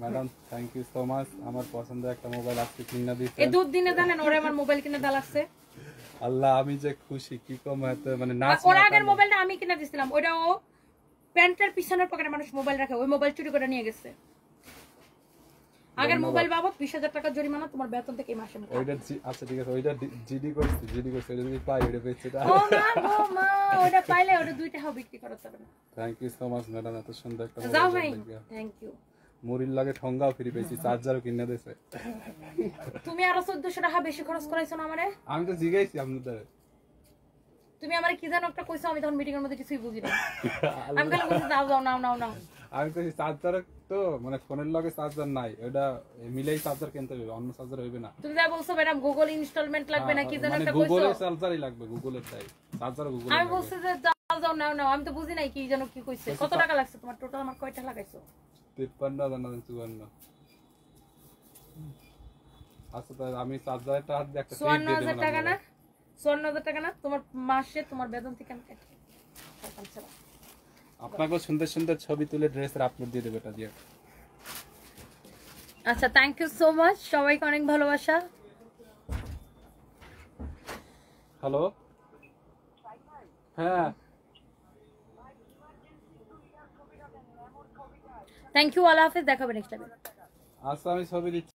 Madam thank you so much, আমার পছন্দের একটা মোবাইল আজকে কিনে দিয়েছেন। এই দুদিনে জানেন ওরে আমার মোবাইল কিনে দেওয়া লাগছে। আল্লাহ, আমি যে খুশি কি কম, এত মানে নাচ। ওর আগের মোবাইলটা আমি কিনে দিয়েছিলাম, ওটা ও প্যান্টের পিছনের পকেটে মানুষ মোবাইল রাখে, ওই মোবাইল চুরি করে নিয়ে গেছে। আগের মোবাইল বাবদ 20,000 টাকা জরিমানা তোমার বেতন থেকে এই মাসে। ওইটা আচ্ছা ঠিক আছে, ওইটা জিডি করছি ওইটা যদি পাই ওইটা পেয়েছে। ও মা গো মা, ওটা পাইলে ওটা 2 টাকা বিক্রি করতে হবে না। Thank you so much madam, এত সুন্দর একটা যাও মোবাইল। ভাই, থ্যাংক ইউ। মুরির লাগে ঠঙ্গাও ফ্রি পেয়েছি, চার্জারও কিনে দিয়েছে। তুমি আরো 1400 টাকা বেশি খরচ করাইছো না আমারে। আমি তো জিগাইছি আপনাদের। তুমি আমারে কি জানো একটা কইছো, আমি তখন মিটিং এর মধ্যে কিছুই বুঝি না। আমি খালি বলছি যাও যাও, নাও নাও নাও। আমি তো চার্জার তো মানে ফোনের লগে চার্জার নাই, ওটা মিলাই চার্জার কিনতে হবে, অন্য চার্জার হইবে না। তুমি যা বলছো ম্যাডাম গুগল ইনস্টলমেন্ট লাগবে না কি জানো একটা কইছো। গুগলের চার্জারই লাগবে, গুগলের চাই চার্জার গুগল। আমি বলছি যে যাও যাও, নাও নাও। আমি তো বুঝি নাই কি জানো কি কইছে। কত টাকা লাগছে তোমার টোটাল? আমার কয়টা লাগাইছো? 53,54। আচ্ছা তাহলে আমি চার্জারটা হাত দিয়ে একটা ক্লিপ দিয়ে 54,000 টাকা না? 54,000 টাকা না তোমার মাসে তোমার বেতন থেকে আমি কাটি। আপনাকে সুন্দর সুন্দর ছবি তুলে ড্রেসের আপলোড দিয়ে দেবে, এটা দিয়ে। আচ্ছা থ্যাংক ইউ সো মাচ, সবাইকে অনেক ভালোবাসা। হ্যালো, হ্যাঁ থ্যাংক ইউ, আল্লাহ হাফেজ, দেখাবে নেক্সট টাইম। আচ্ছা আমি ছবি দিচ্ছি।